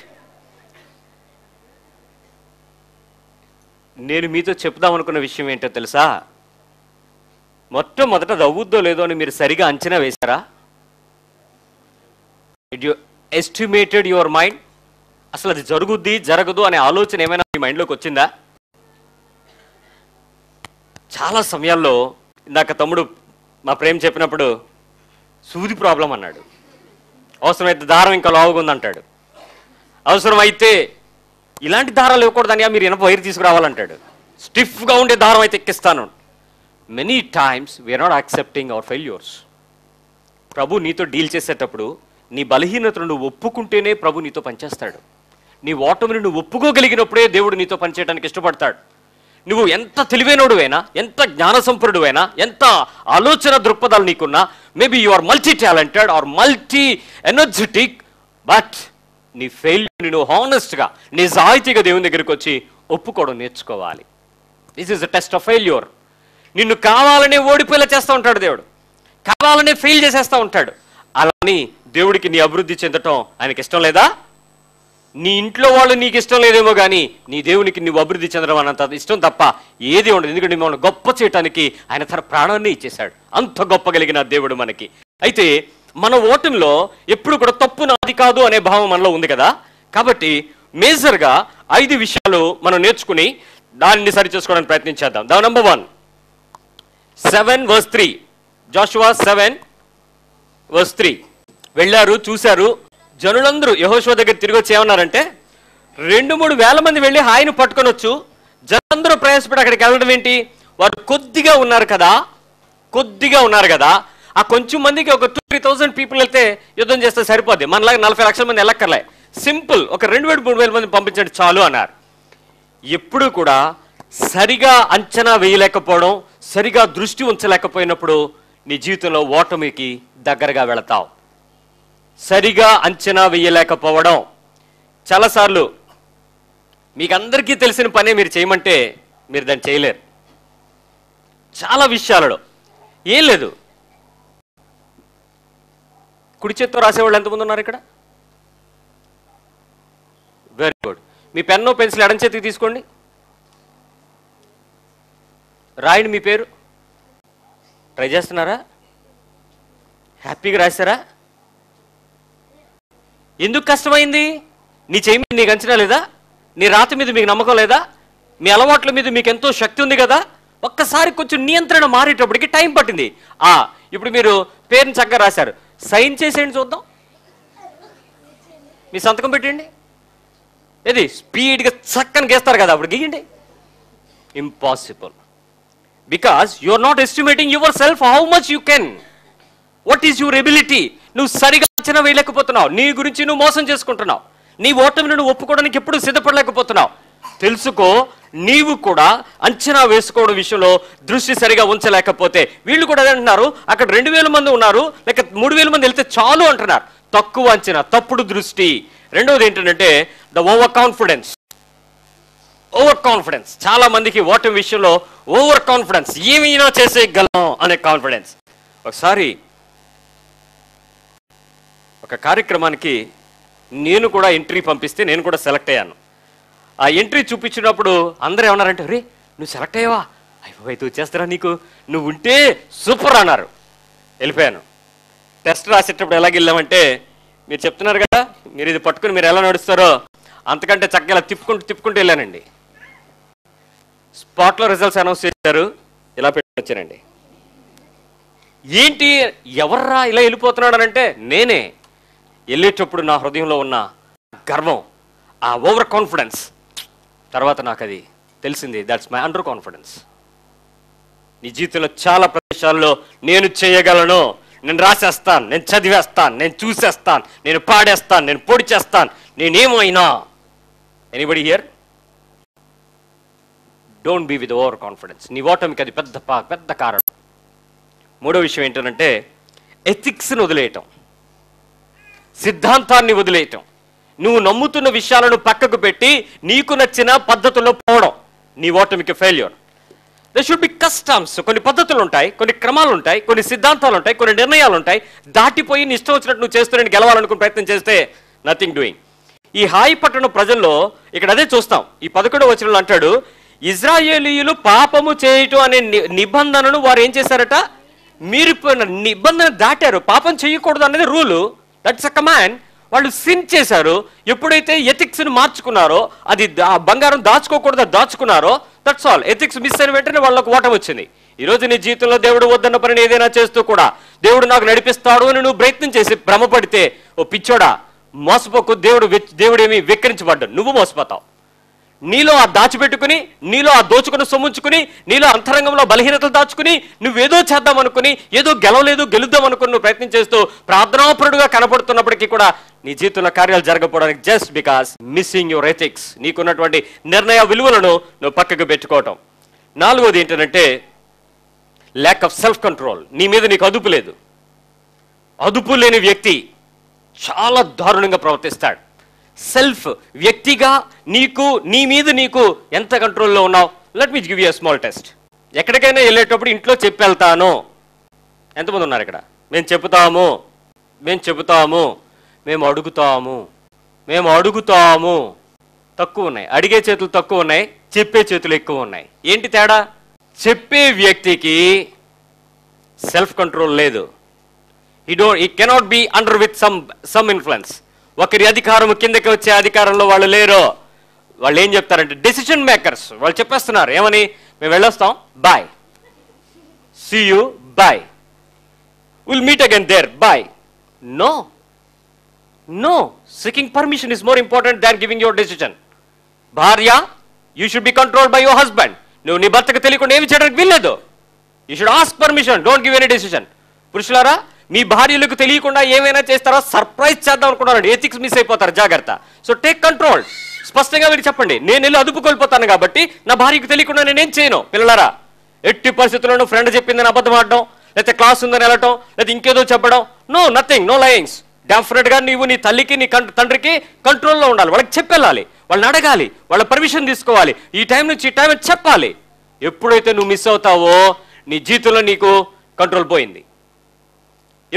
[SPEAKER 1] నేను మీతో చెప్దాం అనుకున్న విషయం ఏంటో తెలుసా? మొట్టమొదట అది అవుద్దో లేదో అని మీరు సరిగా అంచనా వేశారా? It you estimated your mind? అసలు అది జరుగుద్ది జరగదు అనే ఆలోచన ఏమైనా మీ మైండ్లోకి వచ్చిందా? చాలా సమయాల్లో ఇందాక తమ్ముడు మా ప్రేమ చెప్పినప్పుడు సూది ప్రాబ్లం అన్నాడు. అవసరమైతే దారం ఇంకా లావుగా ఉందంటాడు. అవసరమైతే ఇలాంటి దారాలు ఇవ్వకూడదనియా, మీరు ఇనప వైర్ తీసుకురావాలంటాడు. స్టిఫ్గా ఉండే దారం అయితే ఎక్కిస్తాను. Many times we are not accepting our failures. ప్రభు నీతో డీల్ చేసేటప్పుడు నీ బలహీనతను నువ్వు ఒప్పుకుంటేనే ప్రభు నీతో పనిచేస్తాడు. నీ ఓటమిని నువ్వు ఒప్పుకోగలిగినప్పుడే దేవుడు నీతో పనిచేయడానికి ఇష్టపడతాడు. నువ్వు ఎంత తెలివైనడువైనా, ఎంత జ్ఞాన సంపన్నుడువైనా, ఎంత ఆలోచన దృక్పథాలు నీకున్నా, maybe you are multitalented or multi energetic, but నీ ఫెయిల్యూర్ని నువ్వు హానెస్ట్గా నిజాయితీగా దేవుని దగ్గరికి వచ్చి ఒప్పుకోవడం నేర్చుకోవాలి. This is the test of failure. నిన్ను కావాలనే ఓడిపోయేలా చేస్తూ ఉంటాడు దేవుడు, కావాలనే ఫెయిల్ చేసేస్తూ ఉంటాడు. అలాని దేవుడికి నీ అభివృద్ధి చెందటం ఆయనకి ఇష్టం లేదా? నీ ఇంట్లో వాళ్ళు నీకు ఇష్టం లేదేమో కానీ నీ దేవునికి నువ్వు అభివృద్ధి చెందడం అన్నంత ఇష్టం తప్ప ఏది ఉండదు. ఎందుకంటే మనం గొప్ప చేయటానికి ఆయన తన ప్రాణాన్ని ఇచ్చేశాడు. అంత గొప్ప కలిగిన దేవుడు మనకి. అయితే మన ఓటమిలో ఎప్పుడు కూడా తప్పు నాది కాదు అనే భావం మనలో ఉంది కదా. కాబట్టి మేజర్గా 5 విషయాలు మనం నేర్చుకుని దానిని సరి చేసుకోవడానికి ప్రయత్నించేద్దాం. దా నంబర్ 1, 7:3. జాషువా 7:3. వెళ్ళారు, చూశారు. జనులందరూ యెహోషువ దగ్గర తిరిగి వచ్చి ఏమన్నారంటే, 2-3 వేల మంది వెళ్ళి హాయిని పట్టుకొనొచ్చు, జనులందరూ ప్రయాసపడి అక్కడికి వెళ్ళడం ఏంటి? వారు కొద్దిగా ఉన్నారు కదా, ఆ కొంచెం మందికి ఒక 2,000-3,000 పీపుల్ వెళ్తే యుద్ధం చేస్తే సరిపోద్ది. మనలాగా 40 లక్షల మంది వెళ్ళక్కర్లే. సింపుల్, ఒక 2,000-3,000 మంది పంపించండి చాలు అన్నారు. ఎప్పుడు కూడా సరిగా అంచనా వేయలేకపోవడం, సరిగా దృష్టి ఉంచలేకపోయినప్పుడు నీ జీవితంలో ఓటమికి దగ్గరగా వెళతావు. సరిగా అంచనా వేయలేకపోవడం. చాలాసార్లు మీకు అందరికీ తెలిసిన పనే మీరు చేయమంటే మీరు దాన్ని చేయలేరు. చాలా విషయాలలో ఏం లేదు. కుడి చేత్తో రాసేవాళ్ళు ఎంతమంది ఉన్నారు ఇక్కడ? Very good. మీ పెన్ను పెన్సిల్ ఎడం చేతికి తీసుకోండి, రాయండి మీ పేరు. ట్రై చేస్తున్నారా? హ్యాపీగా రాశారా? ఎందుకు కష్టమైంది? నీ చేయి మీద నీకు అంచనా లేదా? నీ రాత మీద మీకు నమ్మకం లేదా? మీ అలవాట్ల మీద మీకు ఎంతో శక్తి ఉంది కదా. ఒక్కసారి కొంచెం నియంత్రణ మారేటప్పటికి టైం పట్టింది. ఇప్పుడు మీరు పేరుని చక్కగా రాశారు, సైన్ చేసేయండి చూద్దాం. మీ సంతకం పెట్టండి. ఏది స్పీడ్గా చక్కని గీస్తారు కదా, అప్పుడు గీయండి. Impossible. Because you are not estimating yourself how much you can. What is your ability? నువ్వు సరిగా అంచనా వేయలేకపోతున్నావు. నీ గురించి నువ్వు మోసం చేసుకుంటున్నావు. నీ ఓటమిని నువ్వు ఒప్పుకోవడానికి ఎప్పుడు సిద్ధపడలేకపోతున్నావు. తెలుసుకో, నీవు కూడా అంచనా వేసుకోవడం విషయంలో దృష్టి సరిగా ఉంచలేకపోతే, వీళ్ళు కూడా అదే అంటున్నారు, అక్కడ 2,000 మంది ఉన్నారు, లేక 3,000 మంది వెళ్తే చాలు అంటున్నారు. తక్కువ అంచనా, తప్పుడు దృష్టి. రెండవది ఏంటంటే ద ఓవర్ కాన్ఫిడెన్స్. చాలా మందికి ఓటమి విషయంలో ఓవర్ కాన్ఫిడెన్స్, ఏమైనా చేసేయగలం అనే కాన్ఫిడెన్స్. ఒకసారి ఒక కార్యక్రమానికి నేను కూడా ఎంట్రీ పంపిస్తే నేను కూడా సెలెక్ట్ అయ్యాను. ఆ ఎంట్రీ చూపించినప్పుడు అందరూ ఏమన్నారంటే, రే నువ్వు సెలెక్ట్ అయ్యావా, అయిపోయి వచ్చేస్తారా నీకు, నువ్వు ఉంటే సూపర్ అన్నారు. వెళ్ళిపోయాను. టెస్ట్ రాసేటప్పుడు ఎలాగ వెళ్ళామంటే, మీరు చెప్తున్నారు కదా మీరు ఇది పట్టుకుని మీరు ఎలా నడుస్తారో అంతకంటే చక్కగా ఇలా తిప్పుకుంటూ వెళ్ళానండి. స్పాట్లో రిజల్ట్స్ అనౌన్స్ చేశారు, ఇలా పెట్టి వచ్చానండి. ఏంటి ఎవర్రా ఇలా వెళ్ళిపోతున్నాడు అంటే, నేనే. వెళ్ళేటప్పుడు నా హృదయంలో ఉన్న గర్వం, ఆ ఓవర్ కాన్ఫిడెన్స్, తర్వాత నాకు అది తెలిసింది, దట్స్ మై అండర్ కాన్ఫిడెన్స్. నీ జీవితంలో చాలా ప్రదేశాల్లో నేను చేయగలను, నేను రాసేస్తాను, నేను చదివేస్తాను, నేను చూసేస్తాను, నేను పాడేస్తాను, నేను పొడి చేస్తాను, నేనేమైనా. Anybody here? Don't be with over confidence. నీ ఓటమికి అది పెద్ద కారణం. మూడో విషయం ఏంటంటే ఎథిక్స్ని వదిలేయటం, సిద్ధాంతాన్ని వదిలేయటం. నువ్వు నమ్ముతున్న విషయాలను పక్కకు పెట్టి నీకు నచ్చిన పద్ధతుల్లో పోవడం నీ ఓటమికి failure. They should be customs. కొన్ని పద్ధతులు ఉంటాయి, కొన్ని క్రమాలు ఉంటాయి, కొన్ని సిద్ధాంతాలు ఉంటాయి, కొన్ని నిర్ణయాలు ఉంటాయి. దాటిపోయి నీ ఇష్టం వచ్చినట్టు నువ్వు చేస్తూ నేను గెలవాలనుకుని ప్రయత్నం చేస్తే నథింగ్ డూయింగ్. ఈ హాయి పట్టణ ప్రజల్లో ఇక్కడ అదే చూస్తాం. ఈ 11వ వచనంలో అంటాడు, ఇజ్రాయేలీయులు పాపము చేయటం అనే నిబంధనను వారు ఏం చేశారట, మీరు నిబంధన దాటారు. పాపం చేయకూడదు అనేది రూలు, దట్స్ అ కమాండ్. వాళ్ళు సిన్ చేశారు. ఎప్పుడైతే ఎథిక్స్ని మార్చుకున్నారో, అది బంగారం దాచుకోకూడదు దాచుకున్నారో, దట్స్ ఆల్. ఎథిక్స్ మిస్ అయిన వెంటనే వాళ్ళకు ఓటమి వచ్చింది. ఈరోజు నీ జీవితంలో దేవుడు వద్దన్న పనిని ఏదైనా చేస్తూ కూడా దేవుడు నాకు నడిపిస్తాడు అని నువ్వు ప్రయత్నం చేసి భ్రమపడితే, ఓ పిచ్చోడా మోసపోకు. దేవుడు ఏమి వెక్కిరించబడ్డాడు, నువ్వు మోసపోతావు. నీలో ఆ దాచిపెట్టుకుని, నీలో ఆ దోచుకుని సొమ్ముంచుకుని, నీలో అంతరంగంలో బలహీనతలు దాచుకుని నువ్వేదో చేద్దాం అనుకుని, ఏదో గెలుద్దాం అనుకుని నువ్వు ప్రయత్నం చేస్తూ ప్రార్థనాపరుడుగా కనపడుతున్నప్పటికీ కూడా నీ జీవితంలో కార్యాలు జరగకపోవడానికి just because missing your ethics. నీకున్నటువంటి నిర్ణయ విలువలను నువ్వు పక్కకు పెట్టుకోవటం. నాలుగోది ఏంటంటే ల్యాక్ ఆఫ్ సెల్ఫ్ కంట్రోల్. నీ మీద నీకు అదుపు లేదు. అదుపు లేని వ్యక్తి చాలా దారుణంగా ప్రవర్తిస్తాడు. సెల్ఫ్, వ్యక్తిగా నీ మీద నీకు ఎంత కంట్రోల్లో ఉన్నావు? Let me give you a small test. ఎక్కడికైనా వెళ్ళేటప్పుడు ఇంట్లో చెప్పి వెళ్తాను. ఎంతమంది ఉన్నారు ఇక్కడ? మేము చెబుతాము, మేము అడుగుతాము. తక్కువ ఉన్నాయి. అడిగే చేతులు తక్కువ ఉన్నాయి, చెప్పే చేతులు ఎక్కువ ఉన్నాయి. ఏంటి తేడా? చెప్పే వ్యక్తికి సెల్ఫ్ కంట్రోల్ లేదు. he cannot be under with some influence. ఒకరి అధికారం కిందకి వచ్చే అధికారంలో వాళ్ళు లేరు. వాళ్ళు ఏం చెప్తారంటే డెసిషన్ మేకర్స్. వాళ్ళు చెప్పేస్తున్నారు ఏమని, మేము వెళ్ళొస్తాం, bye, see you, bye, will meet again there, bye. No, seeking permission is more important than giving your decision. భార్య, you should be controlled by your husband. నువ్వు నీ భర్తకు తెలియకుండా ఏమి చేయడానికి వీల్లేదు. You should ask permission, don't give any decision. పురుషులారా, మీ భార్యలకు తెలియకుండా ఏమైనా చేస్తారో సర్ప్రైజ్ చేద్దాం అనుకున్నారండి, ఎథిక్స్ మిస్ అయిపోతారు, జాగ్రత్త. So take control. స్పష్టంగా మీరు చెప్పండి, నేను వెళ్ళి అదుపు కోల్పోతాను కాబట్టి నా భార్యకు తెలియకుండా నేనేం చేయను. పిల్లలారా, ఎట్టి పరిస్థితుల్లోనూ ఫ్రెండ్ చెప్పిందని అబద్ధం ఆడడం, లేకపోతే క్లాస్ ఉందని వెళ్ళటం, లేకపోతే ఇంకేదో చెప్పడం, నథింగ్, నో లయింగ్స్. డెఫినెట్గా నీవు నీ తల్లికి నీ తండ్రికి కంట్రోల్లో ఉండాలి. వాళ్ళకి చెప్పెళ్ళాలి, వాళ్ళని అడగాలి, వాళ్ళ పర్మిషన్ తీసుకోవాలి, ఈ టైం నుంచి ఈ టైం చెప్పాలి. ఎప్పుడైతే నువ్వు మిస్ అవుతావో నీ జీవితంలో నీకు కంట్రోల్ పోయింది.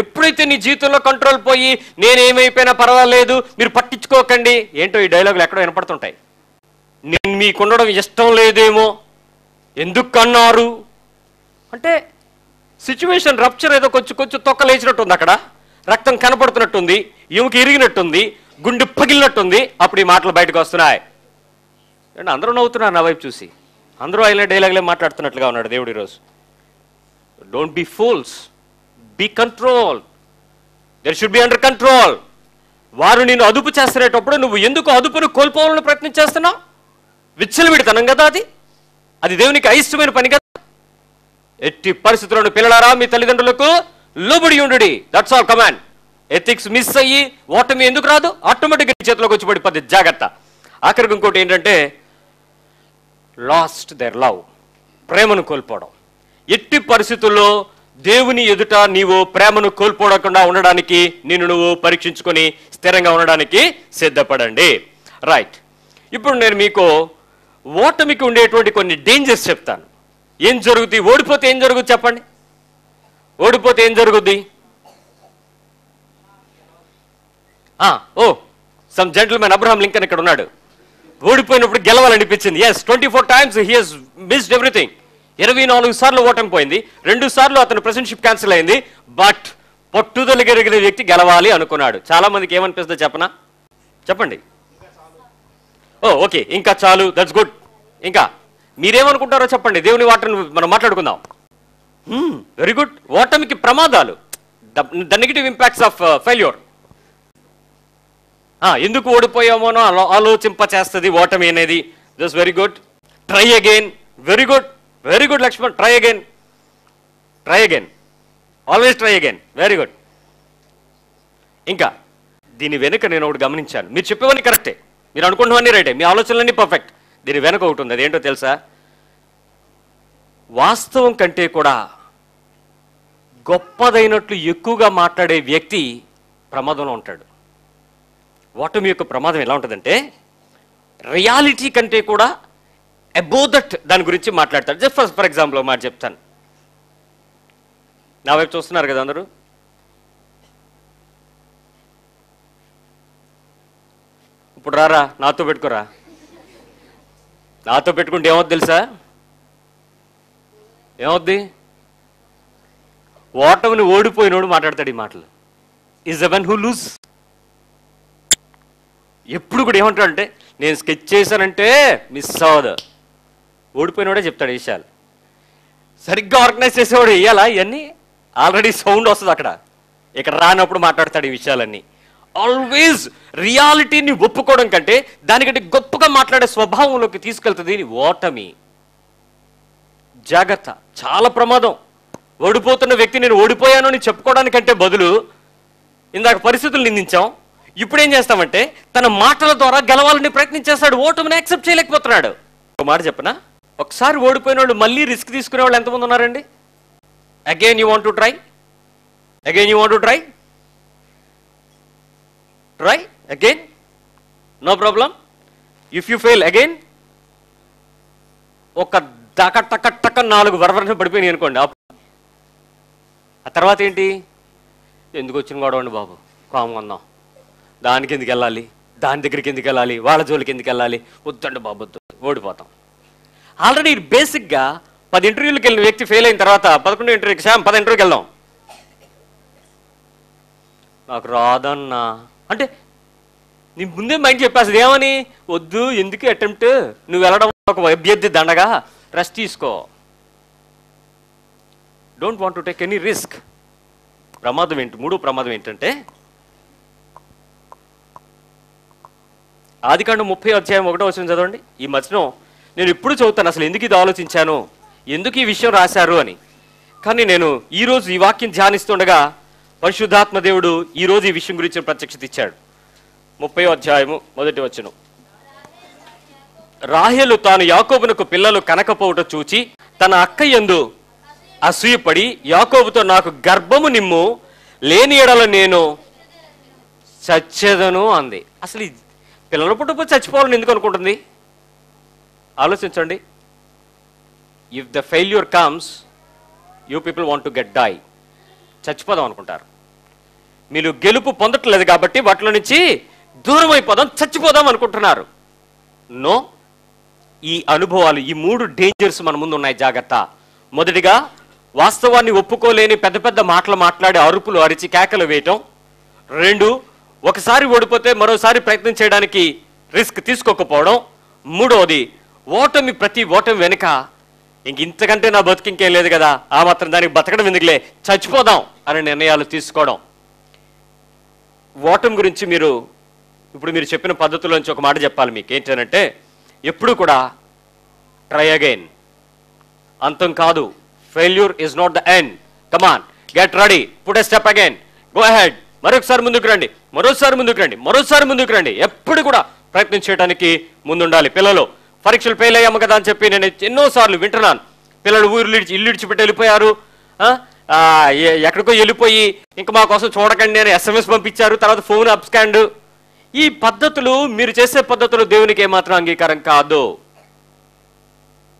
[SPEAKER 1] ఎప్పుడైతే నీ జీవితంలో కంట్రోల్ పోయి నేనేమైపోయినా పర్వాలేదు మీరు పట్టించుకోకండి, ఏంటో ఈ డైలాగులు ఎక్కడో వినపడుతుంటాయి. నేను మీకుండడం ఇష్టం లేదేమో, ఎందుకన్నారు అంటే సిచ్యువేషన్ రప్చర్, ఏదో కొంచెం తొక్కలేచినట్టుంది, అక్కడ రక్తం కనపడుతున్నట్టుంది, ఎముక ఇరిగినట్టుంది, గుండె పగిలినట్టుంది. అప్పుడు ఈ మాటలు బయటకు వస్తున్నాయి. అందరూ నవ్వుతున్నారు నా వైపు చూసి. అందరూ ఆయన డైలాగులే మాట్లాడుతున్నట్లుగా ఉన్నాడు దేవుడు ఈరోజు. Don't be fools, be control. There should be under control. వారు నిన్ను అదుపు చేస్తున్నప్పుడు నువ్వు ఎందుకు అదుపును కోల్పోవాలని ప్రయత్నం చేస్తున్నావు? విచ్చలవిడితనం కదా అది దేవునికి అయిష్టమైన పని కదా. ఎట్టి పరిస్థితులను పిల్లలారా మీ తల్లిదండ్రులకు లోబడి ఉండుడి, that's all command. Ethics miss అయ్యి ఓటమి ఎందుకు రాదు? ఆటోమేటిక్గా చేతిలోకి వచ్చి పడిపోద్ది, జాగ్రత్త. ఆఖరికి ఇంకోటి ఏంటంటే లాస్ట్ దేర్ లవ్, ప్రేమను కోల్పోవడం. ఎట్టి పరిస్థితుల్లో దేవుని ఎదుట నీవు ప్రేమను కోల్పోకుండా ఉండడానికి నిన్ను నువ్వు పరీక్షించుకొని స్థిరంగా ఉండడానికి సిద్ధపడండి. రైట్, ఇప్పుడు నేను మీకు ఓటమికి ఉండేటువంటి కొన్ని డేంజర్స్ చెప్తాను. ఏం జరుగుతుంది? ఓడిపోతే ఏం జరుగుతుంది చెప్పండి? ఓడిపోతే ఏం జరుగుద్ది? సమ్ జెంటిల్మెన్ అబ్రహాం లింకన్ ఇక్కడ ఉన్నాడు. ఓడిపోయినప్పుడు గెలవాలనిపించింది. Yes, 24 times he has missed everything. 24 సార్లు ఓటమి పోయింది. 2 సార్లు అతను ప్రెసిడెంట్షిప్ క్యాన్సిల్ అయింది. బట్ పట్టుదల కలిగిన వ్యక్తి గెలవాలి అనుకున్నాడు. చాలా మందికి ఏమనిపిస్తుందో చెప్పనా? చెప్పండి. ఓకే, ఇంకా చాలు, దట్స్ గుడ్. ఇంకా మీరేమనుకుంటారో చెప్పండి. దేవుని వాటిని మనం మాట్లాడుకుందాం. Very good. ఓటమికి ప్రమాదాలు, the negative impacts of failure. ఎందుకు ఓడిపోయామోనో ఆలోచింప చేస్తుంది ఓటమి అనేది. That's very good. Try again. Very good, very good Lakshman. Try again, try again, always try again. Very good. ఇంకా దీని వెనుక నేను ఒకటి గమనించాను. మీరు చెప్పేవన్నీ కరెక్టే, మీరు అనుకుంటున్నవన్నీ రైటే, మీ ఆలోచనలన్నీ పర్ఫెక్ట్. దీని వెనుక ఒకటి ఉంది. అదేంటో తెలుసా? వాస్తవం కంటే కూడా గొప్పదైనట్లు ఎక్కువగా మాట్లాడే వ్యక్తి ప్రమాదంలో ఉంటాడు. ఓటమి యొక్క ప్రమాదం ఎలా ఉంటుందంటే, రియాలిటీ కంటే కూడా అబోవ్ దట్ దాని గురించి మాట్లాడతాడు. జస్ట్ ఫర్ ఎగ్జాంపుల్ మాట చెప్తాను. నా వైపు చూస్తున్నారు కదా అందరూ? ఇప్పుడు రారా, నాతో పెట్టుకోరా. నాతో పెట్టుకుంటే ఏమవుద్ది తెలుసా? ఏమవుద్ది? ఓటమిని ఓడిపోయినోడు మాట్లాడతాడు ఈ మాటలు. Is the one who lose. ఎప్పుడు కూడా ఏమంటాడంటే, నేను స్కెచ్ చేశానంటే మిస్ అవ్వదు. ఓడిపోయినోడే చెప్తాడు ఈ విషయాలు. సరిగ్గా ఆర్గనైజ్ చేసేవాడు ఇవ్వాలా ఇవన్నీ? ఆల్రెడీ సౌండ్ వస్తుంది అక్కడ. ఇక్కడ రానప్పుడు మాట్లాడతాడు ఈ విషయాలన్నీ. ఆల్వేస్ రియాలిటీని ఒప్పుకోవడం కంటే దానికంటే గొప్పగా మాట్లాడే స్వభావంలోకి తీసుకెళ్తుంది ఓటమి. జాగ్రత్త, చాలా ప్రమాదం. ఓడిపోతున్న వ్యక్తి నేను ఓడిపోయాను అని చెప్పుకోవడానికంటే బదులు, ఇందాక పరిస్థితులు నిందించాం, ఇప్పుడు ఏం చేస్తామంటే తన మాటల ద్వారా గెలవాలని ప్రయత్నించేస్తాడు. ఓటమిని యాక్సెప్ట్ చేయలేకపోతున్నాడు. ఒక మాట చెప్పనా? ఒకసారి ఓడిపోయిన వాళ్ళు మళ్ళీ రిస్క్ తీసుకునే వాళ్ళు ఎంతమంది ఉన్నారండి? Again you want to try, again you want to try, try again, no problem. If you fail again, ఒక టక టక టక 4 వరవరన పడిపోయినాయి అనుకోండి. ఆ తర్వాత ఏంటి? ఎందుకు వచ్చిన గొడవ అండి బాబు, కామ్గా ఉందాం, దానికి ఎందుకు వెళ్ళాలి, దాని దగ్గరికి ఎందుకు వెళ్ళాలి, వాళ్ళ జోలికి ఎందుకు వెళ్ళాలి, వద్దండి బాబు వద్దు, ఓడిపోతాం. ఆల్రెడీ బేసిక్గా 10 ఇంటర్వ్యూలకు వెళ్ళిన వ్యక్తి ఫెయిల్ అయిన తర్వాత 11 ఇంటర్వ్యూకి, శ్యామ్ 10 ఇంటర్వ్యూకి వెళ్దాం, నాకు రాదన్నా అంటే నీ ముందే మైండ్ చెప్పేస్తుంది. ఏమని? వద్దు, ఎందుకు అటెంప్ట్, నువ్వు వెళ్ళడం ఒక అభ్యర్థి దండగా, రెస్ట్ తీసుకో, don't want to take any risk. ప్రమాదం ఏంటి? మూడో ప్రమాదం ఏంటంటే, ఆదికాండం 30:1 చదవండి. ఈ మధ్యలో నేను ఇప్పుడు చదువుతాను అసలు ఎందుకు ఇది ఆలోచించాను, ఎందుకు ఈ విషయం రాశారు అని. కానీ నేను ఈరోజు ఈ వాక్యం ధ్యానిస్తుండగా పరిశుద్ధాత్మ దేవుడు ఈరోజు ఈ విషయం గురించి ప్రత్యక్షత ఇచ్చాడు. 30:1 రాహేలు తాను యాకోబునకు పిల్లలు కనకపోవుట చూచి తన అక్క యందు అసూయపడి యాకోబుతో, నాకు గర్భము నిమ్ము, లేని ఎడల నేను చచ్చేదను అంది. అసలు ఈ పిల్లలు పుట్టకపోతే చచ్చిపోవాలని ఎందుకు అనుకుంటుంది? ఆలోచించండి. If the failure comes, you people want to get die, చచ్చిపోదాం అనుకుంటారు. మీరు గెలుపు పొందట్లేదు కాబట్టి వాటిలో నుంచి దూరం అయిపోదాం, చచ్చిపోదాం అనుకుంటున్నారు. నో, ఈ అనుభవాలు, ఈ 3 డేంజర్స్ మన ముందు ఉన్నాయి. జాగ్రత్త. మొదటిగా, వాస్తవాన్ని ఒప్పుకోలేని పెద్ద పెద్ద మాటలు మాట్లాడి అరుపులు అరిచి కేకలు వేయటం. 2, ఒకసారి ఓడిపోతే మరోసారి ప్రయత్నం చేయడానికి రిస్క్ తీసుకోకపోవడం. 3వది, ప్రతి ఓటమి వెనుక ఇంతకంటే నా బతుకు ఇంకేం లేదు కదా, ఆ మాత్రం దానికి బతకడం ఎందుకులే, చచ్చిపోదాం అనే నిర్ణయాలు తీసుకోవడం. ఓటమి గురించి ఇప్పుడు మీరు చెప్పిన పద్ధతుల్లోంచి ఒక మాట చెప్పాలి మీకు. ఏంటంటే, ఎప్పుడు కూడా ట్రై అగైన్, అంతం కాదు. Failure is not the end. Come on, get ready, put a step again, go ahead. మరొకసారి ముందుకు రండి, మరోసారి ముందుకు రండి, మరోసారి ముందుకు రండి. ఎప్పుడు కూడా ప్రయత్నం చేయడానికి ముందుండాలి. పిల్లలు పరీక్షలు ఫెయిల్ అయ్యాము కదా అని చెప్పి నేను ఎన్నోసార్లు వింటున్నాను. పిల్లలు ఇల్లు ఇడిచిపెట్టి వెళ్ళిపోయారు, ఎక్కడికో వెళ్ళిపోయి ఇంకా మా కోసం చూడకండి అని SMS పంపించారు, తర్వాత ఫోన్ అప్స్కాండ్. ఈ పద్ధతులు, మీరు చేసే పద్ధతులు దేవునికి ఏమాత్రం అంగీకారం కాదు.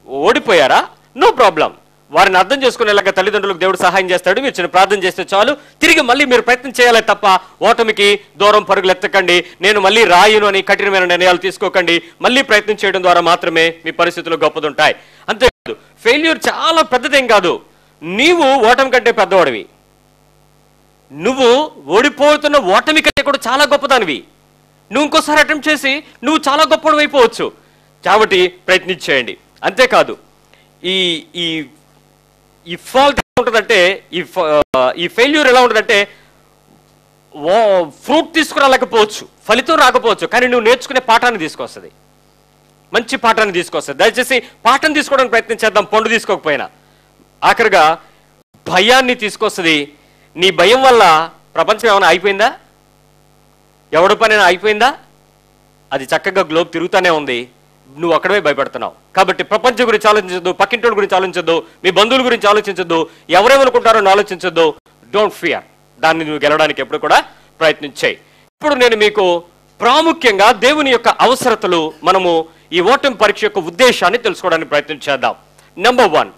[SPEAKER 1] ఓడిపోయారా? No problem. వారిని అర్థం చేసుకునేలాగా తల్లిదండ్రులకు దేవుడు సహాయం చేస్తాడు. మీరు చిన్న ప్రార్థన చేస్తే చాలు. తిరిగి మళ్ళీ మీరు ప్రయత్నం చేయాలి తప్ప ఓటమికి దూరం పరుగులు ఎత్తకండి. నేను మళ్ళీ రాయును అని కఠినమైన నిర్ణయాలు తీసుకోకండి. మళ్ళీ ప్రయత్నం చేయడం ద్వారా మాత్రమే మీ పరిస్థితులు గొప్పదుంటాయి. అంతేకాదు, ఫెయిల్యూర్ చాలా పెద్దదేం కాదు. నీవు ఓటమి కంటే పెద్దవాడివి. నువ్వు ఓడిపోతున్న ఓటమి కంటే కూడా చాలా గొప్పదానివి. నువ్వు ఇంకోసారి అటెంప్ట్ చేసి నువ్వు చాలా గొప్పవాడు అయిపోవచ్చు. కాబట్టి ప్రయత్నించేయండి. అంతేకాదు, ఈ ఈ ఈ ఫాల్ట్ ఎలా ఉంటుందంటే, ఈ ఫెయిల్యూర్ ఎలా ఉంటుందంటే, ఫ్రూట్ తీసుకురాలేకపోవచ్చు, ఫలితం రాకపోవచ్చు, కానీ నువ్వు నేర్చుకునే పాఠాన్ని తీసుకొస్తుంది, మంచి పాఠాన్ని తీసుకొస్తుంది. దయచేసి పాఠం తీసుకోవడానికి ప్రయత్నం చేద్దాం, పండు తీసుకోకపోయినా. ఆఖరిగా భయాన్ని తీసుకొస్తుంది. నీ భయం వల్ల ప్రపంచం ఏమైనా అయిపోయిందా? ఎవడి పనైనా అయిపోయిందా? అది చక్కగా గ్లోబ్ తిరుగుతూనే ఉంది. నువ్వు అక్కడే భయపడుతున్నావు. కాబట్టి ప్రపంచం గురించి ఆలోచించద్దు, పక్కింటి గురించి ఆలోచించద్దు, మీ బంధువుల గురించి ఆలోచించద్దు, ఎవరేమనుకుంటారో ఆలోచించద్దు. Don't fear. దాన్ని నువ్వు గెలవడానికి ఎప్పుడు కూడా ప్రయత్నించాయి. ఇప్పుడు నేను మీకు ప్రాముఖ్యంగా దేవుని యొక్క అవసరతలు, మనము ఈ ఓటమి పరీక్ష యొక్క ఉద్దేశాన్ని తెలుసుకోవడానికి ప్రయత్నం చేద్దాం. నెంబర్ 1,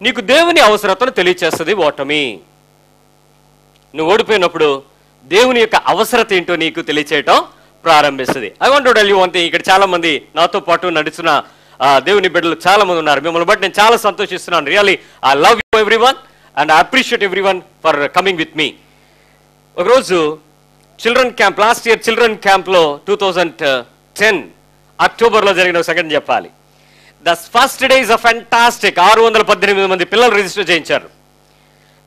[SPEAKER 1] నీకు దేవుని అవసరతను తెలియచేస్తుంది ఓటమి. నువ్వు ఓడిపోయినప్పుడు దేవుని యొక్క అవసరత ఏంటో నీకు తెలియచేయటం ప్రారంభిస్తుంది. I want to tell you one thing. ఇక్కడ చాలా మంది నాతో పాటు నడుచున్న దేవుని బిడ్డలు చాలా మంది ఉన్నారు. మిమ్మల్ని బట్టి నేను చాలా సంతోషిస్తున్నాను. Really I love you everyone and I appreciate everyone for coming with me. ఒకరోజు children camp, last year children క్యాంప్లో 2010 అక్టోబర్లో జరిగిన సంఘటన చెప్పాలి. The first day is a fantastic. 618 మంది పిల్లలు రిజిస్టర్ చేయించారు.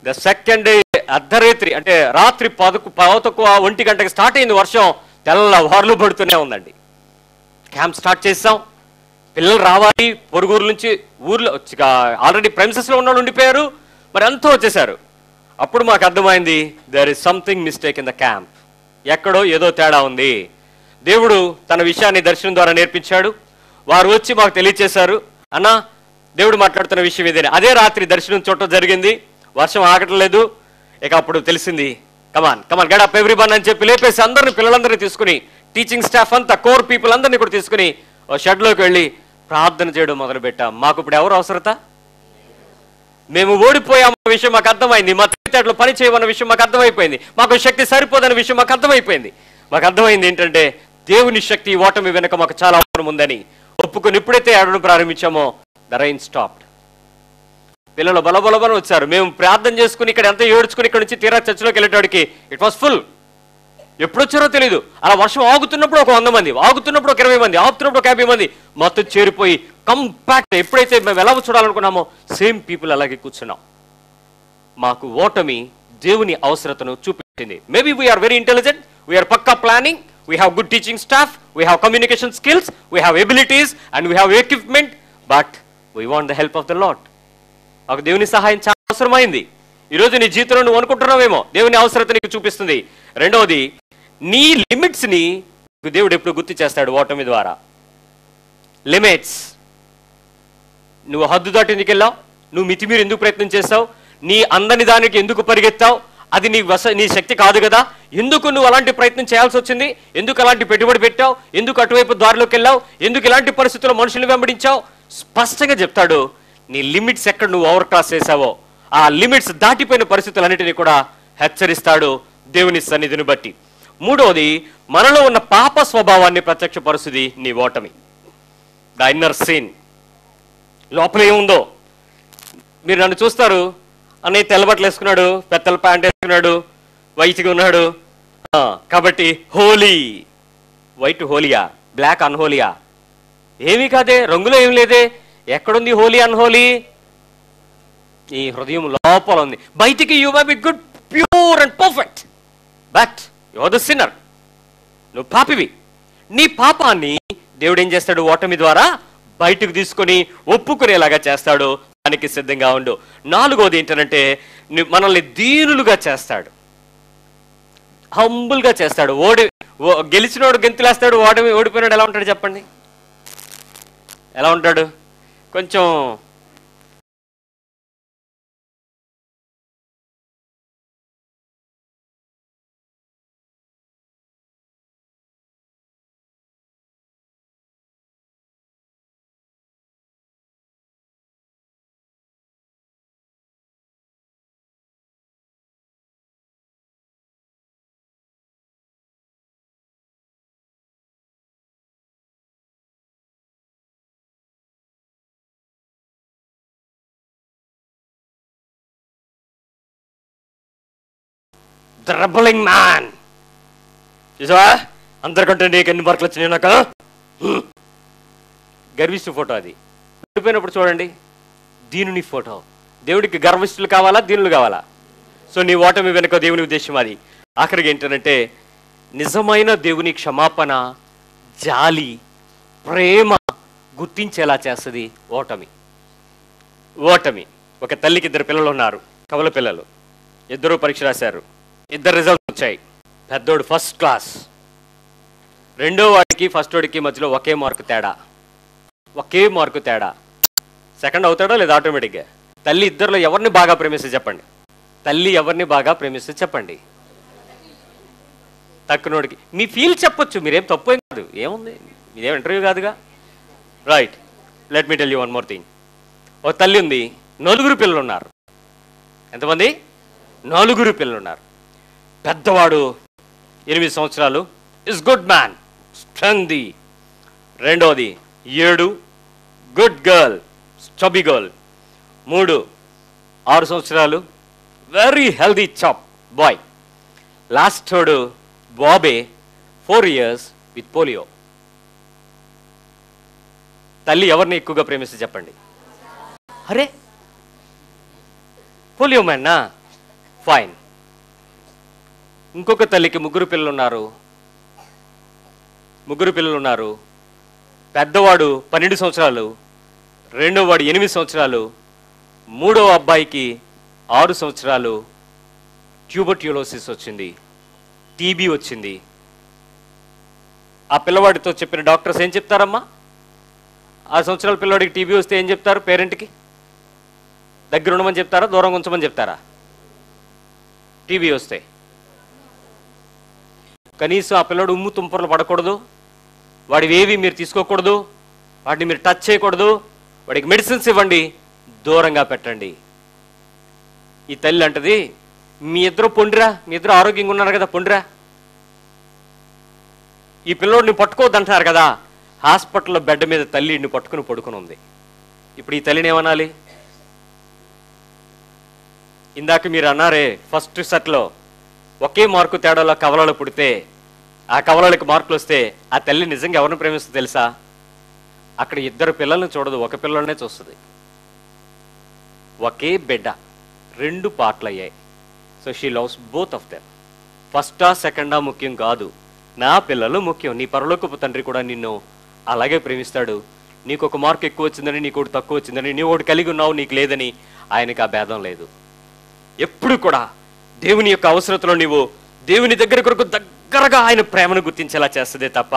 [SPEAKER 1] ద సెకండ్ డే అర్ధరాత్రి, అంటే రాత్రి 1 గంటకి స్టార్ట్ అయింది వర్షం. తెల్లవార్లు పడుతూనే ఉందండి. క్యాంప్ స్టార్ట్ చేసాం. పిల్లలు రావాలి, పొరుగురు నుంచి, ఊర్లో ఆల్రెడీ ప్రెమిసెస్లో ఉన్న వాళ్ళు ఉండిపోయారు, మరి అంతా వచ్చేసారు. అప్పుడు మాకు అర్థమైంది, there is something mistake in the camp. ఎక్కడో ఏదో తేడా ఉంది. దేవుడు తన విషయాన్ని దర్శనం ద్వారా నేర్పించాడు. వారు వచ్చి మాకు తెలియచేశారు, అన్నా దేవుడు మాట్లాడుతున్న విషయం ఇదే. అదే రాత్రి దర్శనం చూడటం జరిగింది. వర్షం ఆగట్లేదు. ఇక అప్పుడు తెలిసింది, కమాన్ గెట్ అప్ ఎవ్రీవన్ అని చెప్పి లేపేసి అందరిని, పిల్లలందరినీ తీసుకుని, టీచింగ్ స్టాఫ్ అంతా, కోర్ పీపుల్ అందరినీ కూడా తీసుకుని షెడ్లోకి వెళ్ళి ప్రార్థన చేయడం మొదలుపెట్టాం. మాకు ఇప్పుడు ఎవరు అవసరత? మేము ఓడిపోయామన్న విషయం మాకు అర్థమైంది. మా తెలివితేటలు పని చేయమన్న విషయం మాకు అర్థమైపోయింది. మాకు శక్తి సరిపోదన్న విషయం మాకు అర్థమైపోయింది. మాకు అర్థమైంది ఏంటంటే, దేవుని శక్తి ఓటమి వెనుక మాకు చాలా అవసరం ఉందని ఒప్పుకొని ఎప్పుడైతే ఆడడం ప్రారంభించామో, ద రైన్ స్టాప్డ్. పిల్లలు బలబలబలం వచ్చారు. మేము ప్రార్థన చేసుకుని ఇక్కడ ఎంత ఏడ్చుకుని ఇక్కడ నుంచి తీరా చర్చిలోకి వెళ్ళేటాడికి ఇట్ వాస్ ఫుల్. ఎప్పుడు వచ్చారో తెలియదు. అలా వర్షం ఆగుతున్నప్పుడు ఒక 100 మంది, ఆగుతున్నప్పుడు ఒక 20 మంది, ఆగుతున్నప్పుడు ఒక 50 మంది, మొత్తం చేరిపోయి కంపాక్ట్. ఎప్పుడైతే మేము ఎలా చూడాలనుకున్నామో సేమ్ పీపుల్ అలాగే కూర్చున్నాం. మాకు ఓటమి దేవుని అవసరతను చూపించింది. Maybe we're very intelligent, we're పక్కా planning, we have good teaching staff, we have communication skills, we have abilities and we have equipment, but we want the help of the Lord. మాకు దేవుని సహాయం చాలా అవసరమైంది. ఈరోజు నీ జీవితంలో నువ్వు అనుకుంటున్నావేమో, దేవుని అవసరత నీకు చూపిస్తుంది. రెండవది, నీ లిమిట్స్ ని దేవుడు ఎప్పుడు గుర్తు చేస్తాడు ఓటమి ద్వారా. లిమిట్స్. నువ్వు హద్దు దాటి ఎందుకు వెళ్ళావు? నువ్వు మితిమీరి ఎందుకు ప్రయత్నం చేస్తావు? నీ అందని దానికి ఎందుకు పరిగెత్తావు? అది నీ శక్తి కాదు కదా. ఎందుకు నువ్వు అలాంటి ప్రయత్నం చేయాల్సి వచ్చింది? ఎందుకు అలాంటి పెట్టుబడి పెట్టావు? ఎందుకు అటువైపు దారిలోకి వెళ్ళావు? ఎందుకు ఇలాంటి పరిస్థితుల్లో మనుషులు వెంబడించావు? స్పష్టంగా చెప్తాడు. నీ లిమిట్స్ ఎక్కడ నువ్వు ఓవర్ క్రాస్ చేసావో, ఆ లిమిట్స్ దాటిపోయిన పరిస్థితులన్నిటినీ కూడా హెచ్చరిస్తాడు దేవుని సన్నిధిని బట్టి. మూడవది, మనలో ఉన్న పాప స్వభావాన్ని ప్రత్యక్షపరుస్తుంది నీ ఓటమి. The inner scene. లోపల ఏముందో మీరు నన్ను చూస్తారు, అన్నయ్య తెల్లబట్టలు వేసుకున్నాడు, పెద్దల ప్యాంట్ వేసుకున్నాడు, వైట్గా ఉన్నాడు, కాబట్టి హోలీ. వైట్ హోలియా, బ్లాక్ అన్హోలియా? ఏమీ కాదే, రంగులో ఏం లేదే. ఎక్కడుంది హోలీ అన్హోలీ? ఈ హృదయం లోపల ఉంది. బయటికి you may be good, pure and perfect, but you are the sinner. నువ్వు పాపివి. నీ పాపాన్ని దేవుడు ఏం చేస్తాడు? ఓటమి ద్వారా బయటకు తీసుకొని ఒప్పుకునేలాగా చేస్తాడు. దానికి సిద్ధంగా ఉండు. నాలుగోది ఏంటంటే, మనల్ని దీనులుగా చేస్తాడు, హంబుల్గా చేస్తాడు. గెలిచినోడు గెంతులేస్తాడు, ఓడిపోయినాడు ఎలా ఉంటాడు చెప్పండి? ఎలా ఉంటాడు? కొంచెం ద రెబలింగ్ మ్యాన్. చూసావా, అందరికంటే నీకు ఎన్ని మార్కులు వచ్చినాయి నాకు. గర్విష్ఠు ఫోటో అది. వెళ్ళిపోయినప్పుడు చూడండి, దీనుని ఫోటో. దేవుడికి గర్విష్ఠులు కావాలా, దీనులు కావాలా? సో నీ ఓటమి వెనుక దేవుని ఉద్దేశం అది. ఆఖరికి ఏంటంటే, నిజమైన దేవుని క్షమాపణ, జాలి, ప్రేమ గుర్తించేలా చేస్తుంది ఓటమి. ఓటమి. ఒక తల్లికి 2 పిల్లలు ఉన్నారు, కవల పిల్లలు. 2 పరీక్ష రాశారు, 2 రిజల్ట్స్ వచ్చాయి. పెద్దోడు ఫస్ట్ క్లాస్, రెండో వాడికి ఫస్ట్ వాడికి మధ్యలో ఒకే మార్కు తేడా. సెకండ్ అవుతాడో లేదా ఆటోమేటిక్గా? తల్లి ఇద్దరిలో ఎవరిని బాగా ప్రేమిస్తే చెప్పండి. తక్కువనోడికి. మీ ఫీల్ చెప్పొచ్చు, మీరేం తప్పు ఏం కాదు, ఏముంది, ఇదేం ఇంటర్వ్యూ కాదుగా. Right, let me tell you one more thing. ఒక తల్లి ఉంది, 4 పిల్లలు ఉన్నారు. ఎంతమంది? 4 పిల్లలు ఉన్నారు. పెద్దవాడు 8 సంవత్సరాలు, ఇస్ గుడ్ మ్యాన్, స్ట్రెంగ్ది. రెండోది 7, గుడ్ గర్ల్, స్టబీ గర్ల్. 3 6 సంవత్సరాలు, very healthy chap boy. Last వాడు బాబే, 4 years విత్ పోలియో. తల్లి ఎవరిని ఎక్కువగా ప్రేమిస్తే చెప్పండి. అరే, పోలియో మ్యాన్నా, ఫైన్. ఇంకొక తల్లికి 3 పిల్లలు ఉన్నారు. పెద్దవాడు 12 సంవత్సరాలు, రెండో వాడు 8 సంవత్సరాలు, మూడో అబ్బాయికి 6 సంవత్సరాలు, ట్యూబర్క్యులోసిస్ వచ్చింది, టీబీ వచ్చింది. ఆ పిల్లవాడితో చెప్పిన డాక్టర్స్ ఏం చెప్తారమ్మా? 6 సంవత్సరాల పిల్లవాడికి టీబీ వస్తే ఏం చెప్తారు పేరెంట్కి? దగ్గర ఉండమని చెప్తారా, దూరంగా ఉంచమని చెప్తారా? టీబీ వస్తే కనీసం ఆ పిల్లవాడు ఉమ్ము తుంపర్లు పడకూడదు, వాడివేవి మీరు తీసుకోకూడదు, వాటిని మీరు టచ్ చేయకూడదు, వాడికి మెడిసిన్స్ ఇవ్వండి, దూరంగా పెట్టండి. ఈ తల్లి అంటది, మీ ఇద్దరు పొండిరా, మీ ఇద్దరు ఆరోగ్యంగా ఉన్నారు కదా, పొండిరా. ఈ పిల్లోడిని పట్టుకోవద్దు అంటున్నారు కదా. హాస్పిటల్లో బెడ్ మీద తల్లిని పట్టుకుని పడుకుని ఉంది. ఇప్పుడు ఈ తల్లిని ఏమనాలి? ఇందాక మీరు అన్నారే, ఫస్ట్ సెట్లో ఒకే మార్కు తేడాలో కవలలు పుడితే, ఆ కవలలకు మార్కులు వస్తే ఆ తల్లి నిజంగా ఎవరిని ప్రేమిస్తుందో తెలుసా? అక్కడ 2 పిల్లల్ని చూడదు, ఒక పిల్లలనే చూస్తుంది. ఒకే బిడ్డ, 2 పార్ట్లు అయ్యాయి. So she loves both of them. ఫస్టా సెకండా ముఖ్యం కాదు, నా పిల్లలు ముఖ్యం. నీ పరలోకపు తండ్రి కూడా నిన్ను అలాగే ప్రేమిస్తాడు. నీకు 1 మార్కు ఎక్కువ వచ్చిందని, నీకు 1 తక్కువ వచ్చిందని, నీ 1 కలిగి ఉన్నావు నీకు లేదని ఆయనకు ఆ భేదం లేదు. ఎప్పుడు కూడా దేవుని యొక్క అవసరతలో నీవు దేవుని దగ్గర కొరకు దగ్గరగా ఆయన ప్రేమను గుర్తించేలా చేస్తుందే తప్ప,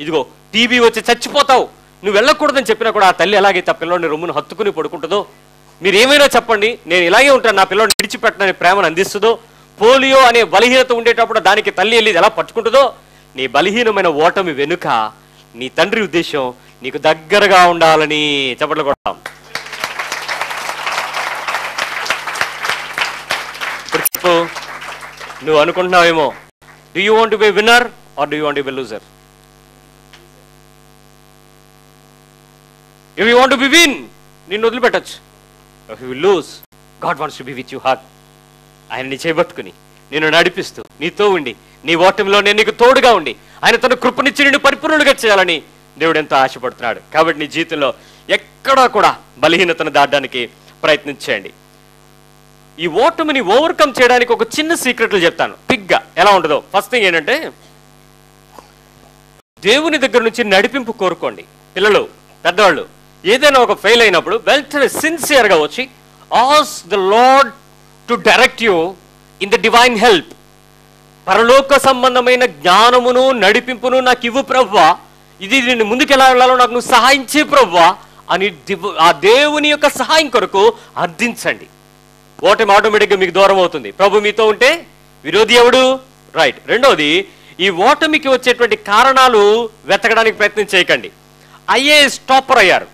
[SPEAKER 1] ఇదిగో టీబీ వచ్చి చచ్చిపోతావు నువ్వు వెళ్ళకూడదని చెప్పినా కూడా ఆ తల్లి ఎలాగైతే ఆ పిల్లోడిని రొమ్మును హత్తుకుని పడుకుంటుందో, మీరు ఏమైనా చెప్పండి, నేను ఇలాగే ఉంటాను, నా పిల్లోడిని విడిచిపెట్టనని ప్రేమను అందిస్తుందో, పోలియో అనే బలహీనత ఉండేటప్పుడు దానికి తల్లి వెళ్ళి ఎలా పట్టుకుంటుందో, నీ బలహీనమైన ఓటమి వెనుక నీ తండ్రి ఉద్దేశం నీకు దగ్గరగా ఉండాలని. చెప్పట్లు కొడతాం. నువ్వు అనుకుంటున్నావేమో, do you want to be winner or do you want to be loser? If you want to be win, నిన్ను వదిలిపెట్టచ్చు. If you lose, God wants to be with you heart. ఆయన నీ చేపట్టుకుని నిన్ను నడిపిస్తూ నీతో ఉండి నీ ఓటమిలో నేను నీకు తోడుగా ఉండి ఆయన తన కృపనిచ్చి నిన్ను పరిపూర్ణుడిగా చేయాలని దేవుడు ఎంతో ఆశపడుతున్నాడు. కాబట్టి నీ జీవితంలో ఎక్కడా కూడా బలహీనతను దాటడానికి ప్రయత్నించండి. ఈ ఓటమిని ఓవర్కమ్ చేయడానికి ఒక చిన్న సీక్రెట్లు చెప్తాను బిగ్గా, ఎలా ఉంటుందో. ఫస్ట్ థింగ్ ఏంటంటే, దేవుని దగ్గర నుంచి నడిపింపు కోరుకోండి. పిల్లలు, పెద్దవాళ్ళు ఏదైనా ఒక ఫెయిల్ అయినప్పుడు వెంటనే సిన్సియర్గా వచ్చి ask the lord to direct you in the divine help. పరలోక సంబంధమైన జ్ఞానమును నడిపింపును నాకు ఇవ్వు ప్రభువా, ఇది నేను ముందుకు ఎలా వెళ్ళాలో నాకు నువ్వు సహాయం చేయి ప్రభువా అని ఆ దేవుని యొక్క సహాయం కొరకు అర్థించండి. ఓటమి ఆటోమేటిక్గా మీకు దూరం అవుతుంది. ప్రభు మీతో ఉంటే విరోధి ఎవడు? రైట్. రెండోది, ఈ ఓటమికి వచ్చేటువంటి కారణాలు వెతకడానికి ప్రయత్నం చేయకండి. ఐఏఎస్ టాపర్ అయ్యారు,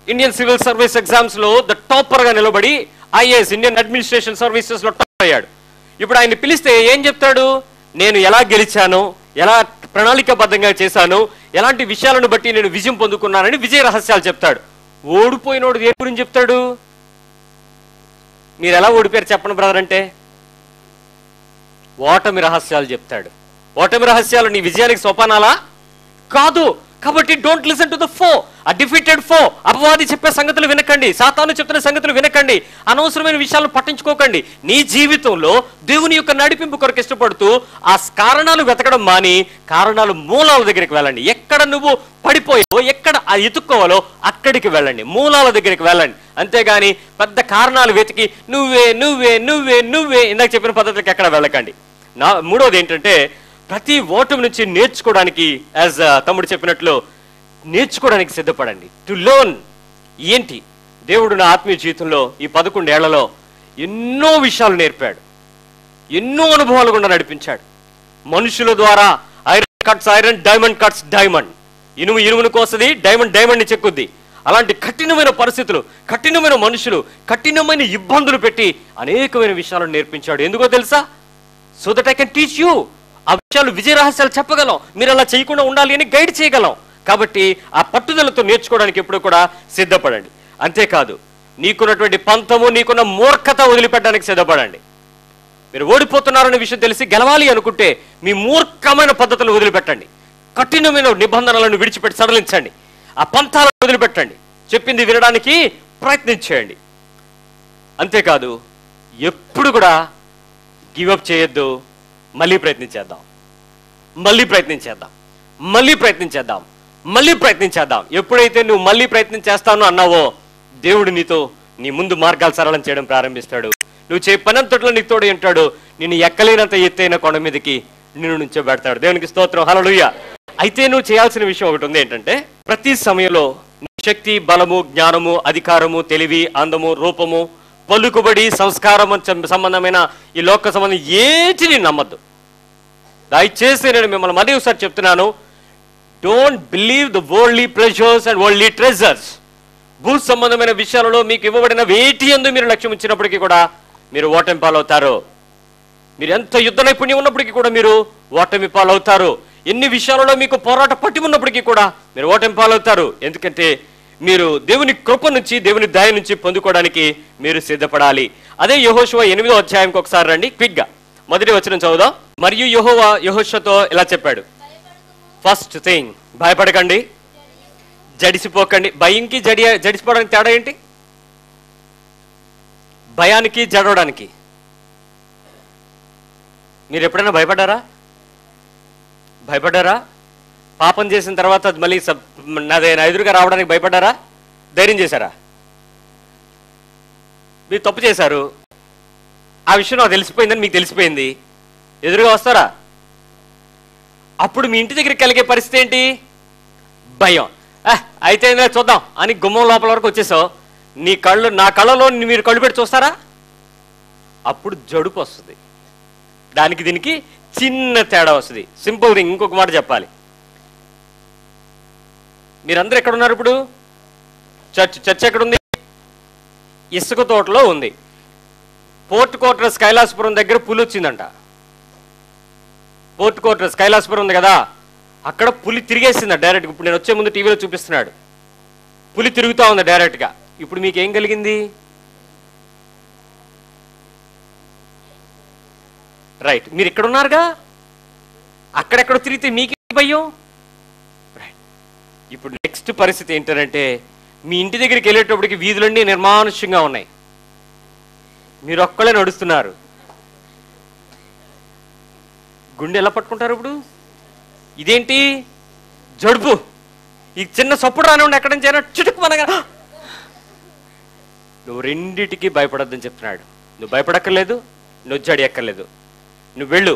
[SPEAKER 1] ఇండియన్ సివిల్ సర్వీస్ ఎగ్జామ్స్ లో ద టాపర్ గా నిలబడి ఐఏఎస్ ఇండియన్ అడ్మినిస్ట్రేషన్ సర్వీసెస్ లో టాపర్ అయ్యాడు. ఇప్పుడు ఆయన్ని పిలిస్తే ఏం చెప్తాడు? నేను ఎలా గెలిచాను, ఎలా ప్రణాళికాబద్ధంగా చేశాను, ఎలాంటి విషయాలను బట్టి నేను విజయం పొందుకున్నానని విజయ రహస్యాలు చెప్తాడు. ఓడిపోయినోడు ఏ గురించి చెప్తాడు? మీరు ఎలా ఓడిపోయారు చెప్పండి బ్రదర్ అంటే, ఓటమి రహస్యాలు చెప్తాడు. ఓటమి రహస్యాలు నీ విజయానికి సోపానాలా కాదు. కాబట్టి డోంట్ లిసన్ టు ద ఫో, ఆ డిఫీటెడ్ ఫో. అపవాది చెప్పే సంగతులు వినకండి, సాతాను చెప్తున్న సంగతులు వినకండి, అనవసరమైన విషయాలను పట్టించుకోకండి. నీ జీవితంలో దేవుని యొక్క నడిపింపు కొరకు ఇష్టపడుతూ ఆ కారణాలు వెతకడం మాని కారణాలు మూలాల దగ్గరికి వెళ్ళండి. ఎక్కడ నువ్వు పడిపోయావో, ఎక్కడ ఎత్తుక్కోవాలో అక్కడికి వెళ్ళండి, మూలాల దగ్గరికి వెళ్ళండి. అంతేగాని పెద్ద కారణాలు వెతికి నువ్వే నువ్వే నువ్వే నువ్వే ఇందాక చెప్పిన పద్ధతికి ఎక్కడ వెళ్ళకండి. మూడోది ఏంటంటే, ప్రతి ఓటమి నుంచి నేర్చుకోవడానికి, యాజ్ తమ్ముడు చెప్పినట్లు నేర్చుకోవడానికి సిద్ధపడండి. To learn. ఏంటి దేవుడు నా ఆత్మీయ జీవితంలో ఈ 11 ఏళ్లలో ఎన్నో విషయాలు నేర్పాడు, ఎన్నో అనుభవాలు కూడా నడిపించాడు. మనుషుల ద్వారా iron cuts iron, diamond cuts diamond. ఇనుము ఇనుమును కోసది, డైమండ్ డైమండ్ని చెక్కుద్ది. అలాంటి కఠినమైన పరిస్థితులు, కఠినమైన మనుషులు, కఠినమైన ఇబ్బందులు పెట్టి అనేకమైన విషయాలను నేర్పించాడు. ఎందుకో తెలుసా? So that I can teach you. ఆ విషయాలు, విజయ రహస్యాలు చెప్పగలం, మీరు అలా చేయకుండా ఉండాలి అని గైడ్ చేయగలం. కాబట్టి ఆ పట్టుదలతో నేర్చుకోవడానికి ఎప్పుడు కూడా సిద్ధపడండి. అంతేకాదు, నీకున్నటువంటి పంతము, నీకున్న మూర్ఖత వదిలిపెట్టడానికి సిద్ధపడండి. మీరు ఓడిపోతున్నారనే విషయం తెలిసి గెలవాలి అనుకుంటే మీ మూర్ఖమైన పద్ధతులు వదిలిపెట్టండి. కఠినమైన నిబంధనలను విడిచిపెట్టి సడలించండి. ఆ పంథాలను వదిలిపెట్టండి. చెప్పింది వినడానికి ప్రయత్నించేయండి. అంతేకాదు, ఎప్పుడు కూడా గివప్ చేయొద్దు. మళ్ళీ ప్రయత్నించేద్దాం, మళ్ళీ ప్రయత్నించేద్దాం, మళ్ళీ ప్రయత్నించేద్దాం, మళ్ళీ ప్రయత్నించేద్దాం. ఎప్పుడైతే నువ్వు మళ్ళీ ప్రయత్నం చేస్తాను అన్నావో, దేవుడు నీతో నీ ముందు మార్గాలు సరళం చేయడం ప్రారంభిస్తాడు. నువ్వు చే పనంతట్లో నీకు తోడు ఉంటాడు. నిన్ను ఎక్కలేనంత ఎత్తైన కొండ మీదకి నిన్ను నుంచోబెడతాడు. దేవునికి స్తోత్రం, హల్లెలూయా. అయితే నువ్వు చేయాల్సిన విషయం ఒకటి ఉంది. ఏంటంటే, ప్రతి సమయంలో నీ శక్తి, బలము, జ్ఞానము, అధికారము, తెలివి, అందము, రూపము, పలుకుబడి, సంస్కారం సంబంధమైన ఈ లోక సంబంధం ఏటిని నమ్మద్దు. దయచేసి నేను మిమ్మల్ని మరీ ఒకసారి చెప్తున్నాను, don't believe the worldly pressures and worldly treasures. భూ సంబంధమైన విషయాలలో మీకు ఇవ్వబడిన వేటి యందు మీరు లక్ష్యం ఇచ్చినప్పటికీ కూడా మీరు ఓటమి పాలవుతారు. మీరు ఎంత యుద్ధ నైపుణ్యం ఉన్నప్పటికీ కూడా మీరు ఓటమి పాలవుతారు. ఎన్ని విషయాలలో మీకు పోరాట పట్టి ఉన్నప్పటికీ కూడా మీరు ఓటమి పాలవుతారు. ఎందుకంటే మీరు దేవుని కృప నుంచి, దేవుని దయ నుంచి పొందుకోవడానికి మీరు సిద్ధపడాలి. అదే యెహోషువ 8వ అధ్యాయంకి ఒకసారి రండి, క్విక్ గా. మొదటి వచనం చదువుదాం. మరియు యెహోవా యెహోషువతో ఇలా చెప్పాడు. ఫస్ట్ థింగ్, భయపడకండి, జడిసిపోకండి. భయంకి జడిసిపోవడానికి తేడా ఏంటి? భయానికి జడవడానికి. మీరు ఎప్పుడైనా భయపడ్డారా? భయపడ్డారా? పాపం చేసిన తర్వాత మళ్ళీ నా ఎదురుగా రావడానికి భయపడ్డారా? ధైర్యం చేశారా? మీరు తప్పు చేశారు, ఆ విషయం నాకు తెలిసిపోయిందని మీకు తెలిసిపోయింది, ఎదురుగా వస్తారా? అప్పుడు మీ ఇంటి దగ్గరికి కలిగే పరిస్థితి ఏంటి? భయం. అయితే చూద్దాం అని గుమ్మం లోపల వరకు వచ్చేసావు. నా కళ్ళలో మీరు కళ్ళు పెట్టి చూస్తారా? అప్పుడు జడుపు వస్తుంది. దానికి దీనికి చిన్న తేడా వస్తుంది. Simple thing. ఇంకొక మాట చెప్పాలి. మీరందరూ ఎక్కడున్నారు ఇప్పుడు? చర్చ్ ఎక్కడుంది? ఇసుక తోటలో ఉంది. పోర్ట్ క్వార్టర్స్ కైలాసపురం దగ్గర పులి వచ్చిందంట. పోర్ట్ క్వార్టర్స్ కైలాసపురం ఉంది కదా, అక్కడ పులి తిరిగేసింది డైరెక్ట్గా. ఇప్పుడు నేను వచ్చే ముందు టీవీలో చూపిస్తున్నాడు. పులి తిరుగుతూ ఉంది డైరెక్ట్గా. ఇప్పుడు మీకు ఏం కలిగింది? రైట్, మీరు ఇక్కడ ఉన్నారుగా, అక్కడెక్కడ తిరిగితే మీకే భయం. రైట్, ఇప్పుడు నెక్స్ట్ పరిస్థితి ఏంటంటే, మీ ఇంటి దగ్గరికి వెళ్ళేటప్పటికి వీధులన్నీ నిర్మానుష్యంగా ఉన్నాయి, మీరు ఒక్కళ్ళే నడుస్తున్నారు. గుండె ఎలా పట్టుకుంటారు ఇప్పుడు? ఇదేంటి జడుపు? ఈ చిన్న సప్పుడు రానివ్వండి, ఎక్కడి నుంచి అయినా చిటుకు మనగా. నువ్వు రెండిటికి భయపడొద్దని చెప్తున్నాడు. నువ్వు భయపడక్కర్లేదు, నువ్వు జడి ఎక్కర్లేదు. నువ్వు వెళ్ళు,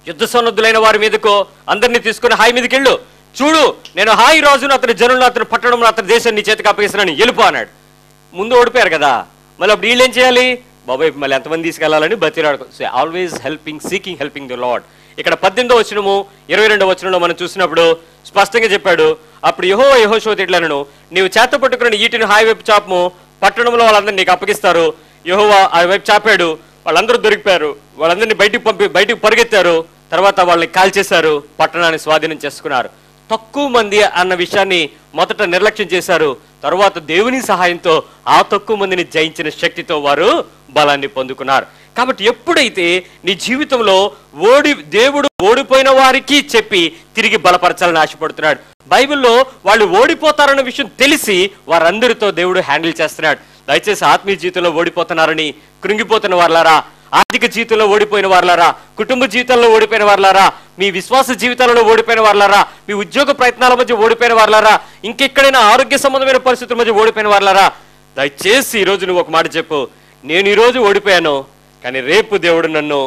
[SPEAKER 1] యుద్ధ సన్నద్ధులైన వారి మీదకో అందరినీ తీసుకుని హాయి మీదకి వెళ్ళు. చూడు, నేను హాయి రాజును, అతని జనులను, అతని పట్టణంలో, అతని దేశాన్ని నీ చేతికి అప్పగిస్తున్నాను, వెళ్ళిపో అన్నాడు. ముందు ఓడిపోయారు కదా, మళ్ళీ అప్పుడు వీళ్ళు ఏం చేయాలి? బాబాయ్ మళ్ళీ ఎంతమంది తీసుకెళ్లాలని బతిరాడు. So always helping, seeking helping the Lord. ఇక్కడ 18వ వచనము 22వ వచనంలో మనం చూసినప్పుడు స్పష్టంగా చెప్పాడు. అప్పుడు యెహోషువ ఇట్లనెను, నీవు చేత పట్టుకుని ఈటిని హాయి వైపు చాపము, పట్టణంలో వాళ్ళందరినీ నీకు అప్పగిస్తారు. యెహోవా ఆ వైపు చాపాడు, వాళ్ళందరూ దొరికిపోయారు. వాళ్ళందరినీ బయటికి పరిగెత్తారు. తర్వాత వాళ్ళని కాల్చేశారు, పట్టణాన్ని స్వాధీనం చేసుకున్నారు. తక్కువ మంది అన్న విషయాన్ని మొదట నిర్లక్ష్యం చేశారు. తర్వాత దేవుని సహాయంతో ఆ తక్కువ మందిని జయించిన శక్తితో వారు బలాన్ని పొందుకున్నారు. కాబట్టి ఎప్పుడైతే నీ జీవితంలో దేవుడు ఓడిపోయిన వారికి చెప్పి తిరిగి బలపరచాలని ఆశపడుతున్నాడు. బైబిల్లో వాళ్ళు ఓడిపోతారన్న విషయం తెలిసి వారందరితో దేవుడు హ్యాండిల్ చేస్తున్నాడు. దయచేసి ఆత్మీయ జీవితంలో ఓడిపోతున్నారని కృంగిపోతున్న వారులారా, ఆర్థిక జీవితంలో ఓడిపోయిన వారులారా, కుటుంబ జీవితంలో ఓడిపోయిన వారులారా, మీ విశ్వాస జీవితాలలో ఓడిపోయిన వారులారా, మీ ఉద్యోగ ప్రయత్నాల మధ్య ఓడిపోయిన వారులారా, ఇంకెక్కడైనా ఆరోగ్య సంబంధమైన పరిస్థితుల మధ్య ఓడిపోయిన వారులారా, దయచేసి ఈరోజు నువ్వు ఒక మాట చెప్పు, నేను ఈరోజు ఓడిపోయాను, కానీ రేపు దేవుడు నన్ను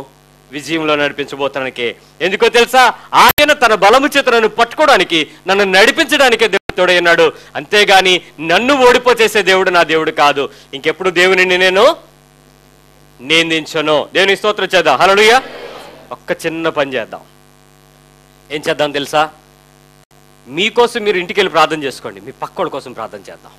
[SPEAKER 1] విజయంలో నడిపించబోతానికి. ఎందుకో తెలుసా? ఆయన తన బలము చేత నన్ను పట్టుకోవడానికి, నన్ను నడిపించడానికే దేవుడు తోడైనాడు. అంతేగాని నన్ను ఓడిపోచేసే దేవుడు నా దేవుడు కాదు. ఇంకెప్పుడు దేవుని నేను నిందించను. దేవుని స్తోత్రం చేద్దాం. హల్లెలూయా. ఒక్క చిన్న పని చేద్దాం. ఏం చేద్దాం తెలుసా? మీకోసం మీరు ఇంటికి వెళ్ళి ప్రార్థన చేసుకోండి, మీ పక్కోడి కోసం ప్రార్థన చేద్దాం.